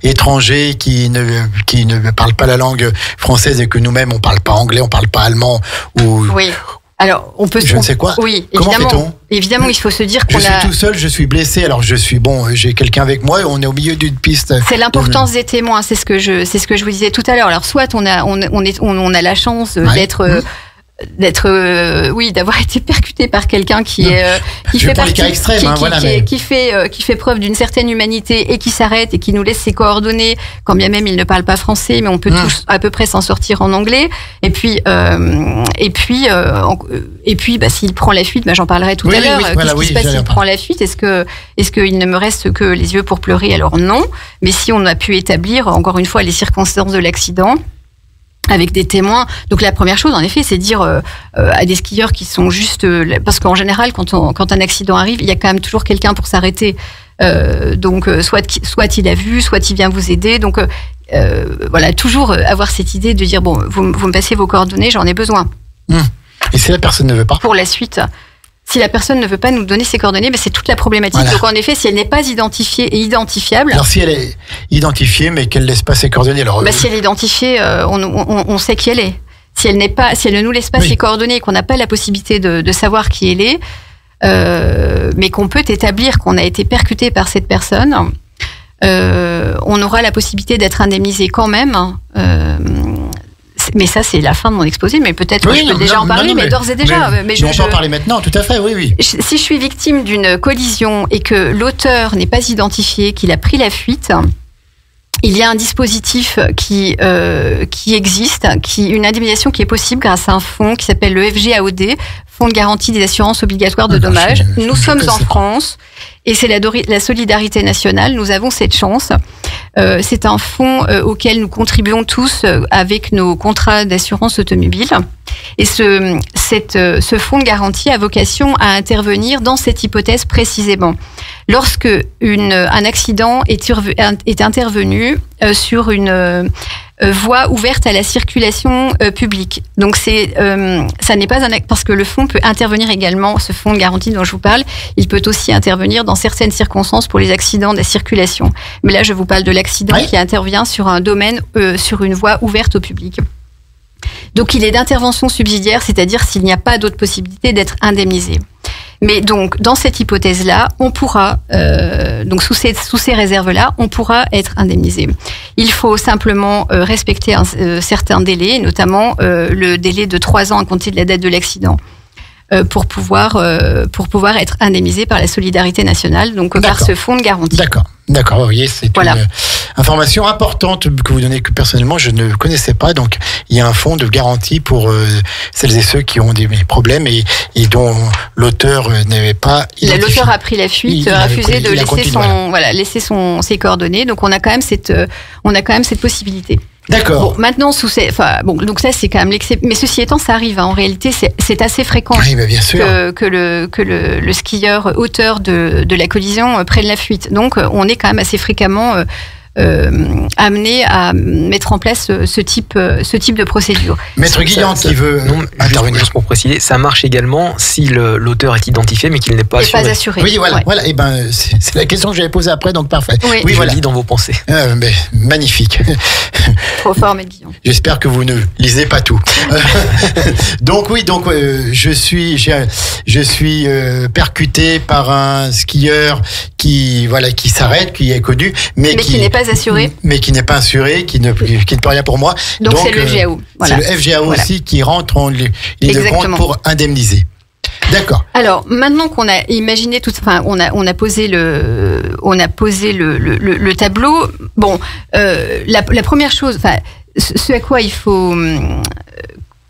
étranger qui ne parle pas la langue française, et que nous-mêmes on parle pas anglais, on parle pas allemand, ou oui. Alors on peut. Je ne sais quoi. Oui. Comment fait-on ? Évidemment, il faut se dire qu'on Je suis tout seul, je suis blessé. Alors j'ai quelqu'un avec moi, et on est au milieu d'une piste. C'est l'importance des témoins. C'est ce que je vous disais tout à l'heure. Alors soit on a la chance d'avoir été percuté par quelqu'un qui fait preuve d'une certaine humanité, et qui s'arrête et qui nous laisse ses coordonnées, quand bien même il ne parle pas français, mais on peut tous à peu près s'en sortir en anglais. Et puis s'il prend la fuite, j'en parlerai tout à l'heure. Qu'est-ce qui se passe s'il prend la fuite ? Est-ce qu'il ne me reste que les yeux pour pleurer ? Alors non. Mais si on a pu établir, encore une fois, les circonstances de l'accident avec des témoins. Donc la première chose, en effet, c'est dire à des skieurs qui sont juste... parce qu'en général, quand un accident arrive, il y a quand même toujours quelqu'un pour s'arrêter. Donc soit il a vu, soit il vient vous aider. Donc toujours avoir cette idée de dire, bon, vous me passez vos coordonnées, j'en ai besoin. Et si la personne ne veut pas ? Pour la suite... Si la personne ne veut pas nous donner ses coordonnées, c'est toute la problématique. Voilà. Donc en effet, si elle n'est pas identifiée et identifiable... Alors si elle est identifiée, mais qu'elle ne laisse pas ses coordonnées... Alors... si elle est identifiée, on sait qui elle est. Si elle ne nous laisse pas ses coordonnées, et qu'on n'a pas la possibilité de savoir qui elle est, mais qu'on peut établir qu'on a été percuté par cette personne, on aura la possibilité d'être indemnisé quand même. Mais ça, c'est la fin de mon exposé, mais peut-être que je peux déjà en parler, mais d'ores et déjà. Mais on peut en parler maintenant, tout à fait, oui. Si je suis victime d'une collision et que l'auteur n'est pas identifié, qu'il a pris la fuite, il y a un dispositif qui existe, une indemnisation qui est possible grâce à un fonds qui s'appelle le FGAOD, Fonds de garantie des assurances obligatoires de dommages. Nous sommes en France et c'est la solidarité nationale. Nous avons cette chance. C'est un fonds auquel nous contribuons tous avec nos contrats d'assurance automobile. Et ce fonds de garantie a vocation à intervenir dans cette hypothèse précisément. Lorsque un accident est intervenu sur une voie ouverte à la circulation publique. Donc ça n'est pas parce que le fonds peut intervenir également, ce fonds de garantie dont je vous parle, il peut aussi intervenir dans certaines circonstances pour les accidents de la circulation. Mais là, je vous parle de l'accident qui intervient sur un domaine, sur une voie ouverte au public. Donc il est d'intervention subsidiaire, c'est-à-dire s'il n'y a pas d'autre possibilité d'être indemnisé. Mais donc, dans cette hypothèse-là, on pourra, donc sous ces réserves-là, on pourra être indemnisé. Il faut simplement respecter certains délais, notamment le délai de 3 ans à compter de la date de l'accident, pour pouvoir être indemnisé par la solidarité nationale, donc par ce fonds de garantie. D'accord, vous voyez, c'est une information importante que vous donnez, que personnellement je ne connaissais pas. Donc il y a un fonds de garantie pour celles et ceux qui ont des problèmes et dont l'auteur n'avait pas identifié. L'auteur a pris la fuite, a refusé de laisser ses coordonnées. Donc on a quand même cette possibilité. D'accord. Bon, maintenant donc ça c'est quand même l'exception. Mais ceci étant, ça arrive. En réalité, c'est assez fréquent bien sûr. que le skieur auteur de la collision prenne la fuite. Donc on est quand même assez fréquemment amené à mettre en place ce type de procédure. Maître Guillant qui veut intervenir. Juste pour préciser, ça marche également si l'auteur est identifié mais qu'il n'est pas assuré. Oui, voilà. Et c'est la question que j'avais posée après, donc parfait. Oui, je lis dans vos pensées. Magnifique. Trop fort, Maître Guillant. J'espère que vous ne lisez pas tout. Je suis percuté par un skieur qui s'arrête, qui est connu, mais qui n'est pas assuré. Mais qui n'est pas assuré, qui ne peut rien pour moi. Donc c'est le FGAO. C'est le FGAO aussi qui rentre en ligne de compte pour indemniser. D'accord. Alors maintenant qu'on a imaginé on a posé le tableau. Bon, la première chose, ce à quoi il faut,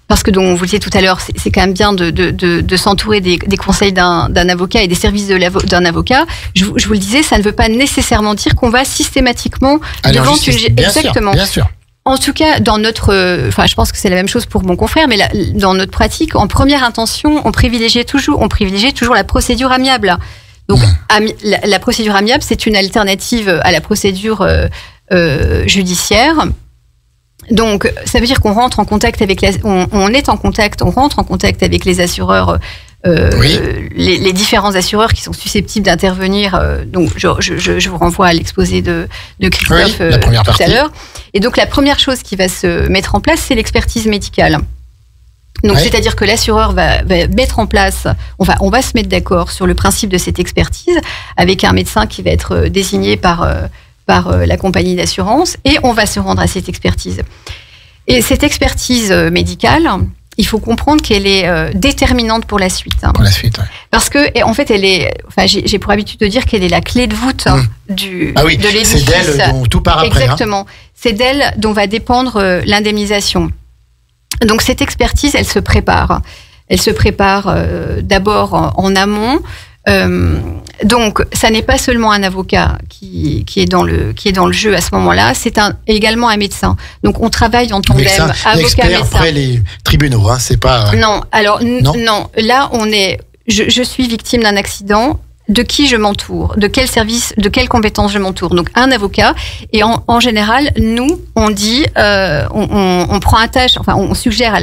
parce que donc vous le disiez tout à l'heure, c'est quand même bien de s'entourer des conseils d'un avocat et des services d'un avocat. Je vous le disais, ça ne veut pas nécessairement dire qu'on va systématiquement devant une exactement. Bien sûr. En tout cas, dans notre, je pense que c'est la même chose pour mon confrère, mais dans notre pratique, en première intention, on privilégiait toujours la procédure amiable. Donc, la procédure amiable, c'est une alternative à la procédure judiciaire. Donc, ça veut dire qu'on rentre en contact avec on rentre en contact avec les assureurs, les différents assureurs qui sont susceptibles d'intervenir. Donc, je vous renvoie à l'exposé de Christophe tout à l'heure. Et donc, la première chose qui va se mettre en place, c'est l'expertise médicale. Donc, c'est-à-dire que l'assureur va mettre en place, on va se mettre d'accord sur le principe de cette expertise avec un médecin qui va être désigné par la compagnie d'assurance, et on va se rendre à cette expertise. Et cette expertise médicale, il faut comprendre qu'elle est déterminante pour la suite. Pour la suite, oui. Parce que, en fait, j'ai pour habitude de dire qu'elle est la clé de voûte de l'édifice. C'est d'elle dont tout part après. Exactement. C'est d'elle dont va dépendre l'indemnisation. Donc, cette expertise, elle se prépare. Elle se prépare d'abord en amont. Donc, ça n'est pas seulement un avocat qui est dans le jeu à ce moment-là, c'est également un médecin. Donc, on travaille en tandem, avocat-médecin. Après les tribunaux, c'est pas. Non, alors non. Là, je suis victime d'un accident. De qui je m'entoure, de quel service, de quelles compétences je m'entoure. Donc un avocat, et en général, nous, on dit, on prend attache, on suggère à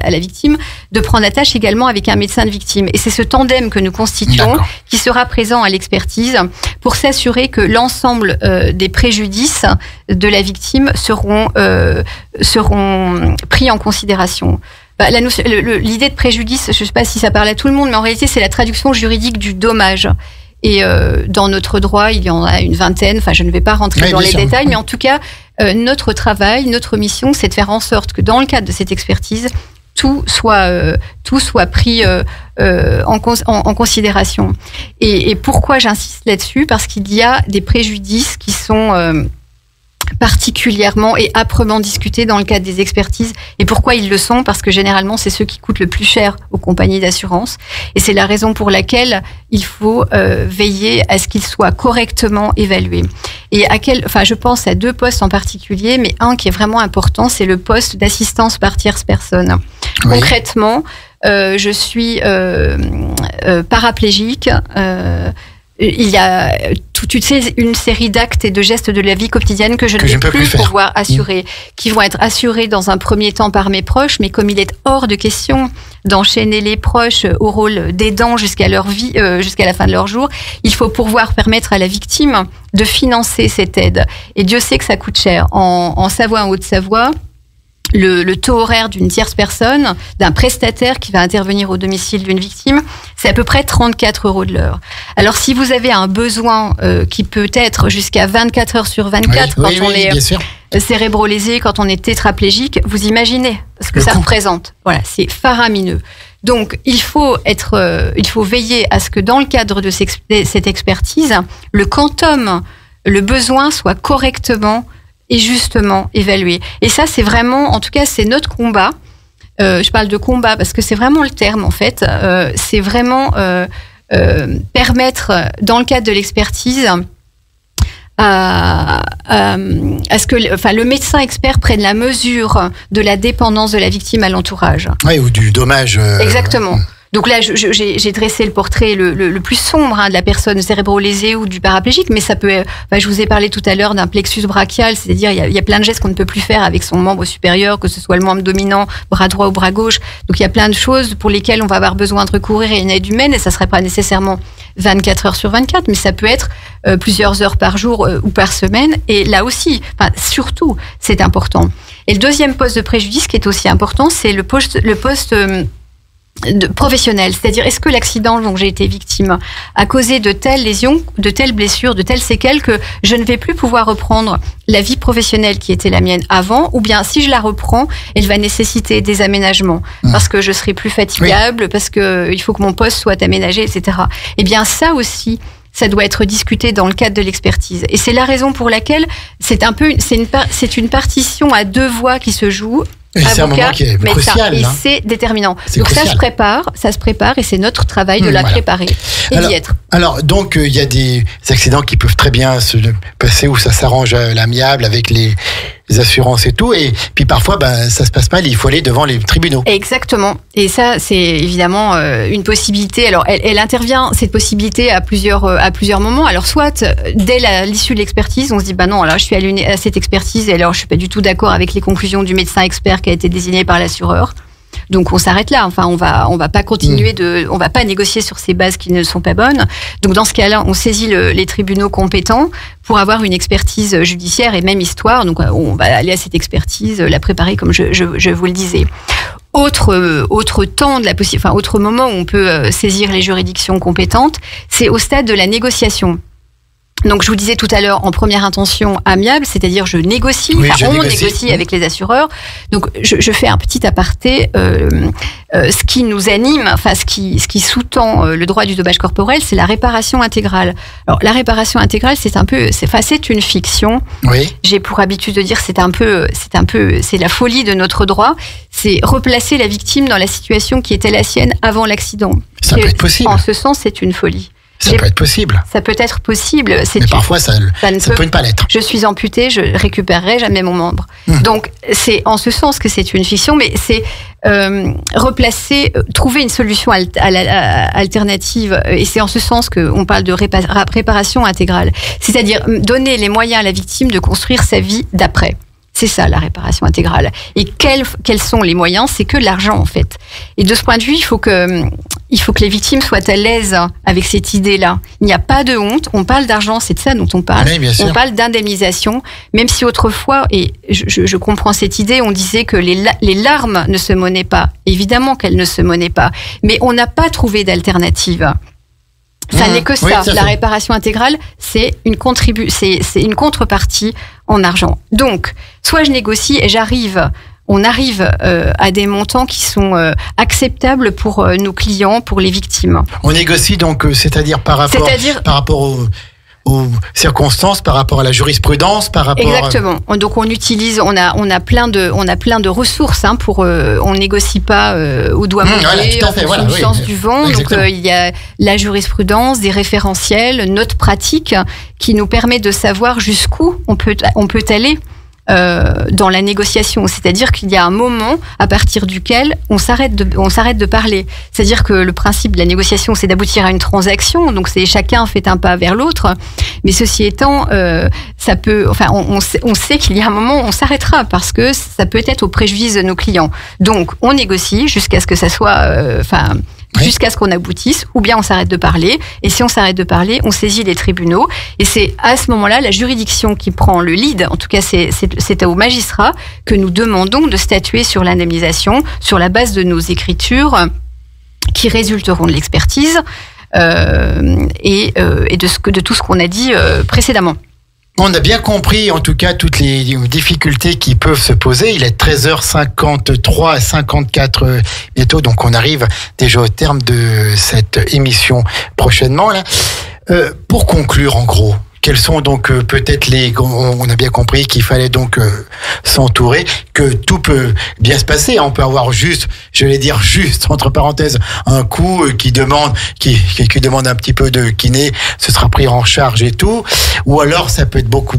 la victime de prendre attache également avec un médecin de victime. Et c'est ce tandem que nous constituons qui sera présent à l'expertise pour s'assurer que l'ensemble des préjudices de la victime seront pris en considération. L'idée de préjudice, je ne sais pas si ça parle à tout le monde, mais en réalité, c'est la traduction juridique du dommage. Et dans notre droit, il y en a une vingtaine. Enfin, je ne vais pas rentrer dans les détails, mais en tout cas, notre travail, notre mission, c'est de faire en sorte que dans le cadre de cette expertise, tout soit pris en considération. Et pourquoi j'insiste là-dessus ? Parce qu'il y a des préjudices qui sont particulièrement et âprement discutés dans le cadre des expertises. Et pourquoi ils le sont ? Parce que généralement, c'est ceux qui coûtent le plus cher aux compagnies d'assurance. Et c'est la raison pour laquelle il faut veiller à ce qu'ils soient correctement évalués. Et je pense à 2 postes en particulier, mais un qui est vraiment important, c'est le poste d'assistance par tierce personne. Oui. Concrètement, je suis paraplégique. Il y a toute une série d'actes et de gestes de la vie quotidienne que je ne vais plus pouvoir assurer, qui vont être assurés dans un premier temps par mes proches, mais comme il est hors de question d'enchaîner les proches au rôle d'aidants jusqu'à leur vie, jusqu'à la fin de leur jour, il faut pouvoir permettre à la victime de financer cette aide. Et Dieu sait que ça coûte cher. En Savoie, en Haute-Savoie, le taux horaire d'une tierce personne, d'un prestataire qui va intervenir au domicile d'une victime, c'est à peu près 34 € de l'heure. Alors, si vous avez un besoin qui peut être jusqu'à 24 heures sur 24, quand on est cérébro-lésé, quand on est tétraplégique, vous imaginez ce que ça représente. Voilà, c'est faramineux. Donc, il faut veiller à ce que dans le cadre de cette expertise, le quantum, le besoin soit correctement et justement évalué. Et ça, c'est vraiment, en tout cas, c'est notre combat. Je parle de combat parce que c'est vraiment le terme, en fait. C'est vraiment permettre, dans le cadre de l'expertise, à ce que le médecin expert prenne la mesure de la dépendance de la victime à l'entourage. Oui, ou du dommage. Exactement. Donc là, j'ai dressé le portrait le plus sombre de la personne cérébro-lésée ou du paraplégique, mais ça peut. Je vous ai parlé tout à l'heure d'un plexus brachial, c'est-à-dire il y a plein de gestes qu'on ne peut plus faire avec son membre supérieur, que ce soit le membre dominant, bras droit ou bras gauche. Donc il y a plein de choses pour lesquelles on va avoir besoin de recourir à une aide humaine, et ça serait pas nécessairement 24 heures sur 24, mais ça peut être plusieurs heures par jour ou par semaine. Et là aussi, surtout, c'est important. Et le deuxième poste de préjudice qui est aussi important, c'est le poste professionnel, c'est-à-dire est-ce que l'accident dont j'ai été victime a causé de telles lésions, de telles blessures, de telles séquelles que je ne vais plus pouvoir reprendre la vie professionnelle qui était la mienne avant, ou bien si je la reprends, elle va nécessiter des aménagements parce que je serai plus fatigable, parce que il faut que mon poste soit aménagé, etc. Eh bien ça aussi, ça doit être discuté dans le cadre de l'expertise. Et c'est la raison pour laquelle c'est une partition à 2 voix qui se joue. C'est un moment qui est crucial. Et c'est déterminant. Donc crucial. Ça se prépare et c'est notre travail de la préparer et d'y être. Alors, donc, il y a des accidents qui peuvent très bien se passer où ça s'arrange à l'amiable avec les assurances et tout. Et puis parfois, ça se passe mal, il faut aller devant les tribunaux. Exactement. Et ça, c'est évidemment une possibilité. Alors, elle intervient, cette possibilité, à plusieurs moments. Alors, soit, dès l'issue de l'expertise, on se dit, non, alors je suis allé à cette expertise et alors je suis pas du tout d'accord avec les conclusions du médecin expert qui a été désigné par l'assureur. Donc on s'arrête là. Enfin, on va pas continuer on va pas négocier sur ces bases qui ne sont pas bonnes. Donc dans ce cas-là, on saisit les tribunaux compétents pour avoir une expertise judiciaire et même histoire. Donc on va aller à cette expertise, la préparer comme je vous le disais. Autre moment où on peut saisir les juridictions compétentes, c'est au stade de la négociation. Donc, je vous disais tout à l'heure, en première intention amiable, c'est-à-dire je négocie, on négocie avec les assureurs. Donc, je fais un petit aparté. Ce qui nous anime, ce qui sous-tend le droit du dommage corporel, c'est la réparation intégrale. Alors, la réparation intégrale, c'est une fiction. Oui. J'ai pour habitude de dire, c'est la folie de notre droit. C'est replacer la victime dans la situation qui était la sienne avant l'accident. Ça peut être possible. En ce sens, c'est une folie. Ça peut être possible. Ça peut être possible. Mais parfois, ça peut ne pas l'être. Je suis amputée, je récupérerai jamais mon membre. Donc, c'est en ce sens que c'est une fiction, mais c'est replacer, trouver une solution alternative. Et c'est en ce sens qu'on parle de réparation intégrale. C'est-à-dire donner les moyens à la victime de construire sa vie d'après. C'est ça, la réparation intégrale. Et quels sont les moyens ? C'est que l'argent, en fait. Et de ce point de vue, il faut que les victimes soient à l'aise avec cette idée-là. Il n'y a pas de honte. On parle d'argent, c'est de ça dont on parle. Oui, on parle d'indemnisation. Même si autrefois, et je comprends cette idée, on disait que les larmes ne se monnaient pas. Évidemment qu'elles ne se monnaient pas. Mais on n'a pas trouvé d'alternative. Ça n'est que ça. La réparation intégrale, c'est une contrepartie en argent. Donc, soit je négocie et on arrive à des montants qui sont acceptables pour nos clients, pour les victimes. On négocie donc, c'est-à-dire par rapport aux circonstances, par rapport à la jurisprudence, par rapport. Exactement. Donc on a plein de ressources on négocie pas au doigt mouillé, du sens du vent. Exactement. Donc il y a la jurisprudence, des référentiels, notre pratique qui nous permet de savoir jusqu'où on peut aller. Dans la négociation, c'est-à-dire qu'il y a un moment à partir duquel on s'arrête de parler. C'est-à-dire que le principe de la négociation, c'est d'aboutir à une transaction, donc c'est chacun fait un pas vers l'autre. Mais ceci étant, on sait qu'il y a un moment où on s'arrêtera parce que ça peut être au préjudice de nos clients. Donc on négocie jusqu'à ce que ça soit, jusqu'à ce qu'on aboutisse, ou bien on s'arrête de parler. Et si on s'arrête de parler, on saisit les tribunaux. Et c'est à ce moment-là la juridiction qui prend le lead. En tout cas, c'est au magistrat que nous demandons de statuer sur l'indemnisation sur la base de nos écritures qui résulteront de l'expertise et de tout ce qu'on a dit précédemment. On a bien compris, en tout cas, toutes les difficultés qui peuvent se poser. Il est 13h53 à 54 bientôt, donc on arrive déjà au terme de cette émission prochainement. Là. Pour conclure, en gros, quels sont donc peut-être on a bien compris qu'il fallait donc s'entourer, que tout peut bien se passer. On peut avoir juste entre parenthèses, un coût qui demande un petit peu de kiné, ce sera pris en charge et tout. Ou alors ça peut être beaucoup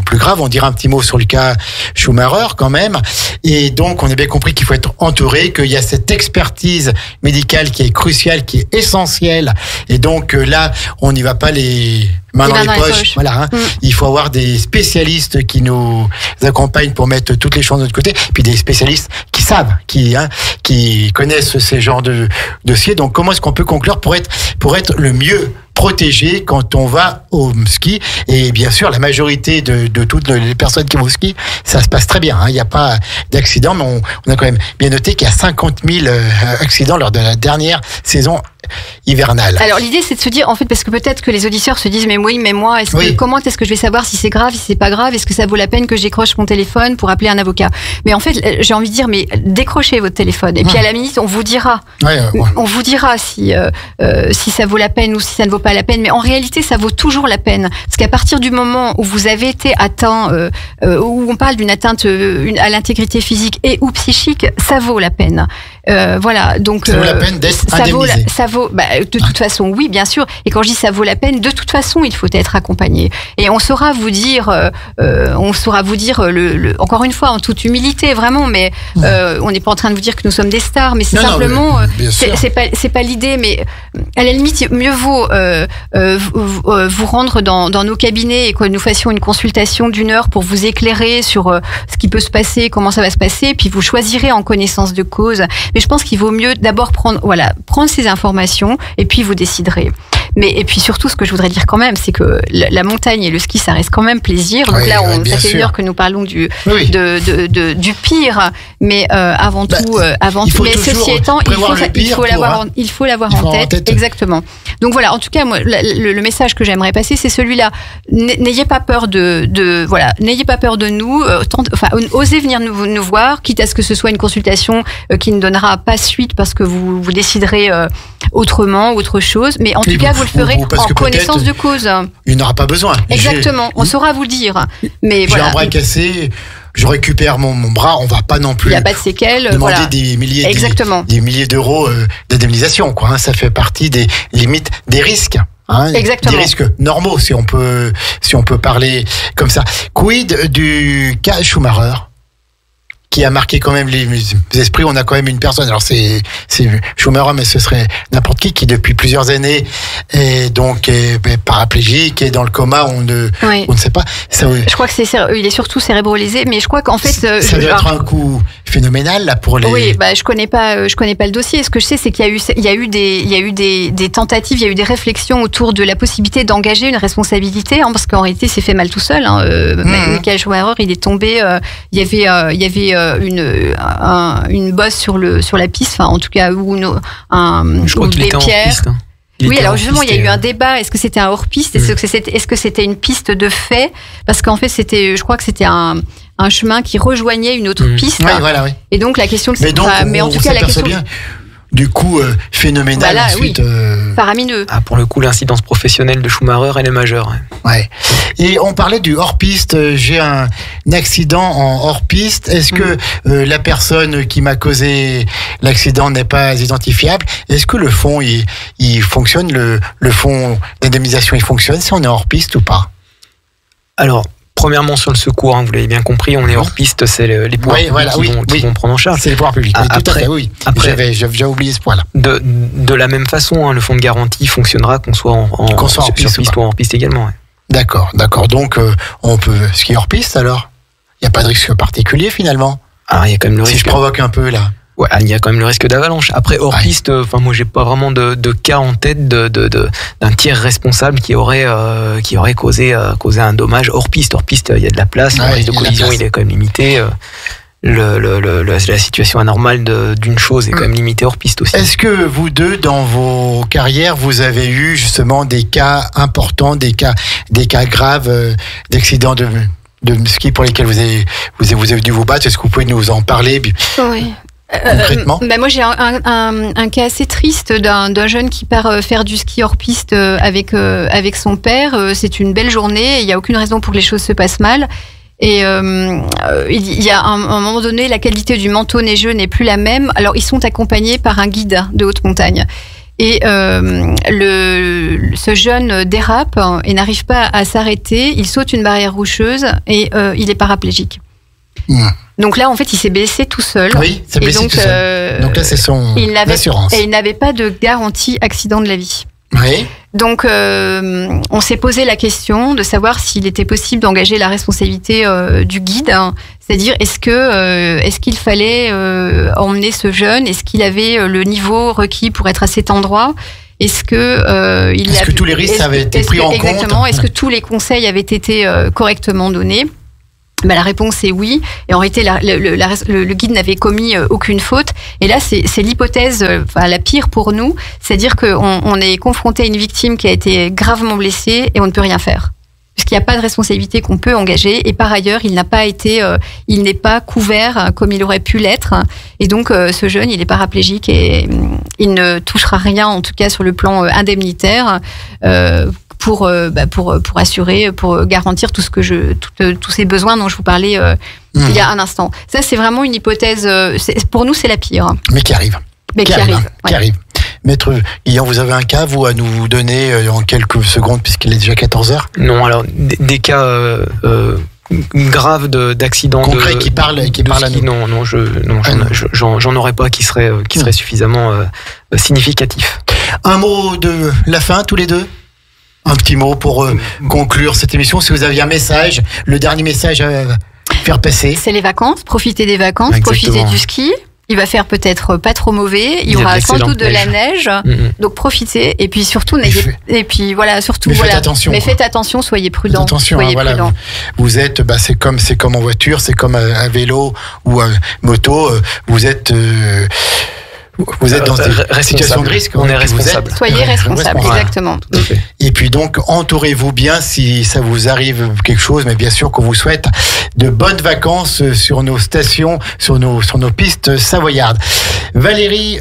plus grave. On dira un petit mot sur le cas Schumacher quand même. Et donc on a bien compris qu'il faut être entouré, qu'il y a cette expertise médicale qui est cruciale, qui est essentielle. Et donc là, on n'y va pas les mains dans les poches. Voilà, hein. Il faut avoir des spécialistes qui nous accompagnent pour mettre toutes les choses de notre côté, puis des spécialistes qui savent, qui connaissent ces genres de dossiers. Donc comment est-ce qu'on peut conclure pour être le mieux protégé quand on va au ski? Et bien sûr, la majorité de toutes les personnes qui vont au ski, ça se passe très bien. Il n'y a pas d'accident, mais on a quand même bien noté qu'il y a 50 000 accidents lors de la dernière saison hivernale. Alors l'idée, c'est de se dire, en fait, parce que peut-être que les auditeurs se disent, mais moi, comment est-ce que je vais savoir si c'est grave, si c'est pas grave, est-ce que ça vaut la peine que je décroche mon téléphone pour appeler un avocat? Mais en fait, j'ai envie de dire, mais décrochez votre téléphone et puis à la minute, on vous dira, on vous dira si ça vaut la peine ou si ça ne vaut pas la peine. Mais en réalité, ça vaut toujours la peine, parce qu'à partir du moment où vous avez été atteint, où on parle d'une atteinte à l'intégrité physique et ou psychique, ça vaut la peine. Voilà, donc ça vaut la peine d'être indemnisé. De toute façon, oui, bien sûr. Et quand je dis ça vaut la peine, de toute façon, il faut être accompagné. Et on saura vous dire, encore une fois, en toute humilité, vraiment. Mais on n'est pas en train de vous dire que nous sommes des stars, mais c'est simplement, c'est pas l'idée. Mais à la limite, mieux vaut vous rendre dans nos cabinets et que nous fassions une consultation d'1 heure pour vous éclairer sur ce qui peut se passer, comment ça va se passer, puis vous choisirez en connaissance de cause. Mais je pense qu'il vaut mieux d'abord prendre ces informations et puis vous déciderez. Et puis surtout, ce que je voudrais dire quand même, c'est que la montagne et le ski, ça reste quand même plaisir. Donc là, ça fait 1 heure que nous parlons du pire, mais avant tout, mais ceci étant, il faut l'avoir en tête. Exactement. Donc voilà, en tout cas, moi, le message que j'aimerais passer, c'est celui-là. N'ayez pas peur n'ayez pas peur de nous. Osez venir nous voir, quitte à ce que ce soit une consultation qui ne donnera pas suite parce que vous déciderez autrement, autre chose. Mais en tout cas, vous le ferez en connaissance de cause. Il n'aura pas besoin. Exactement. On saura vous le dire. Mais j'ai un bras cassé. Je récupère mon bras, on va pas non plus. Il n'y a pas de séquelles. Demander des milliers d'euros d'indemnisation, quoi. Ça fait partie des limites, des risques. Exactement. Des risques normaux, si on peut parler comme ça. Quid du cas Schumacher, qui a marqué quand même les esprits? On a quand même une personne, alors c'est Schumacher, mais ce serait n'importe qui depuis plusieurs années est donc paraplégique et dans le coma, on ne sait pas. Je crois que il est surtout cérébralisé, mais je crois qu'en fait ça doit être un coup phénoménal là pour les. Oui, je connais pas le dossier. Ce que je sais, c'est qu'il y a eu des tentatives, il y a eu des réflexions autour de la possibilité d'engager une responsabilité, parce qu'en réalité, c'est fait mal tout seul. Michael Schumacher, il est tombé. Il y avait une bosse sur la piste, en tout cas, ou des pierres. Oui, alors justement, il y a eu un débat. Est-ce que c'était un hors-piste? Est-ce que c'était une piste de fait? Parce qu'en fait, je crois que c'était un chemin qui rejoignait une autre piste. Oui, voilà, oui. Et donc, la question... Mais en tout cas, la question... bien. Du coup, phénoménal, ensuite... Faramineux. Pour le coup, l'incidence professionnelle de Schumacher, elle est majeure. Ouais. Et on parlait du hors-piste. J'ai un accident en hors-piste. Est-ce que la personne qui m'a causé l'accident n'est pas identifiable? Est-ce que le fonds, il fonctionne, le fonds d'indemnisation, il fonctionne si on est hors-piste ou pas? Alors... Premièrement, sur le secours, vous l'avez bien compris, on est hors piste, c'est les pouvoirs publics qui vont prendre en charge. C'est les pouvoirs publics, tout à fait, oui. Après, j'avais oublié ce point-là. De la même façon, le fonds de garantie fonctionnera qu'on soit sur piste ou hors piste également. Ouais. D'accord. Donc, on peut skier hors piste alors? Il n'y a pas de risque particulier finalement? Alors, il y a quand même le risque. Si je provoque un peu là. Ouais, il y a quand même le risque d'avalanche. Après, hors piste, moi, j'ai pas vraiment de cas en tête d'un tiers responsable qui aurait causé un dommage hors piste. Hors piste, il y a de la place, le risque de collision, il est quand même limité. La situation anormale d'une chose est quand même limitée hors piste aussi. Est-ce que vous deux, dans vos carrières, vous avez eu justement des cas importants, des cas graves d'accidents de ski pour lesquels vous avez dû vous battre? Est-ce que vous pouvez nous en parler? Oui. Concrètement? Moi j'ai un cas assez triste d'un jeune qui part faire du ski hors piste avec son père. C'est une belle journée, il n'y a aucune raison pour que les choses se passent mal. Et il y a un moment donné, la qualité du manteau neigeux n'est plus la même. Alors ils sont accompagnés par un guide de haute montagne. Et ce jeune dérape et n'arrive pas à s'arrêter. Il saute une barrière rocheuse et il est paraplégique. Donc là, en fait, il s'est blessé tout seul. Oui, il s'est blessé tout seul. Donc là, c'est son assurance. Et il n'avait pas de garantie accident de la vie. Oui. Donc, on s'est posé la question de savoir s'il était possible d'engager la responsabilité du guide. C'est-à-dire, est-ce qu'il fallait emmener ce jeune? Est-ce qu'il avait le niveau requis pour être à cet endroit? Est-ce que tous les risques avaient été pris en compte? Exactement. Est-ce que tous les conseils avaient été correctement donnés? La réponse est oui. Et en réalité, le guide n'avait commis aucune faute. Et là, c'est l'hypothèse la pire pour nous. C'est-à-dire qu'on est confronté à une victime qui a été gravement blessée et on ne peut rien faire. Puisqu'il n'y a pas de responsabilité qu'on peut engager. Et par ailleurs, il n'est pas couvert comme il aurait pu l'être. Et donc, ce jeune, il est paraplégique et il ne touchera rien, en tout cas sur le plan indemnitaire. Pour assurer, pour garantir tous ces besoins dont je vous parlais il y a un instant. Ça, c'est vraiment une hypothèse. Pour nous, c'est la pire. Mais qui arrive. Qui arrive. Maître Guillaume, vous avez un cas, vous, à nous donner en quelques secondes, puisqu'il est déjà 14h? Non, alors, des cas graves d'accidents. Concrets qui parlent à nous. Non, j'en aurais pas qui serait suffisamment significatif. Un mot de la fin, tous les deux? Un petit mot pour conclure cette émission. Si vous aviez un message, le dernier message à faire passer. C'est les vacances. Profitez des vacances. Exactement. Profitez du ski. Il va faire peut-être pas trop mauvais. Il y aura sans doute de la neige. Donc profitez. Et puis surtout, faites attention. Mais faites attention, soyez prudents. Prudents. Vous êtes, c'est comme en voiture, c'est comme à vélo ou à moto. Vous êtes dans des situations de risque. On est responsable. Soyez responsable, exactement. Et puis donc, entourez-vous bien si ça vous arrive quelque chose, mais bien sûr qu'on vous souhaite de bonnes vacances sur nos stations, sur nos pistes savoyardes. Valérie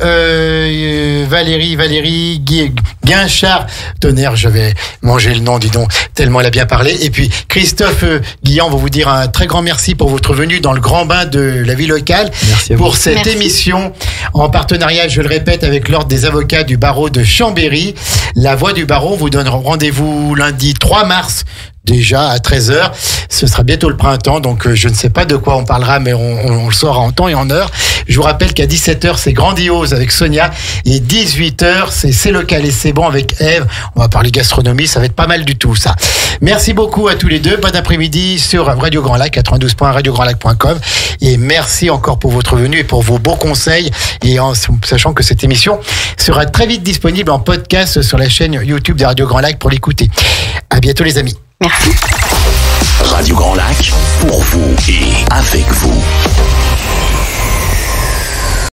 Guinchard, tonnerre, je vais manger le nom, dis donc, tellement elle a bien parlé. Et puis Christophe Guillan, on va vous dire un très grand merci pour votre venue dans le grand bain de la vie locale. Merci pour cette émission en partenariat, je le répète, avec l'Ordre des avocats du barreau de Chambéry. La Voix du barreau vous donne rendez-vous lundi 3 mars. Déjà à 13h, ce sera bientôt le printemps, donc je ne sais pas de quoi on parlera, mais on le saura en temps et en heure. Je vous rappelle qu'à 17h, c'est Grandiose avec Sonia, et 18h, c'est local et c'est bon avec Ève. On va parler gastronomie, ça va être pas mal du tout ça. Merci beaucoup à tous les deux, bon après-midi sur Radio Grand Lac, 92.radiograndlac.com, et merci encore pour votre venue et pour vos beaux conseils, et en sachant que cette émission sera très vite disponible en podcast sur la chaîne YouTube de Radio Grand Lac pour l'écouter. À bientôt les amis. Merci. Radio Grand Lac, pour vous et avec vous.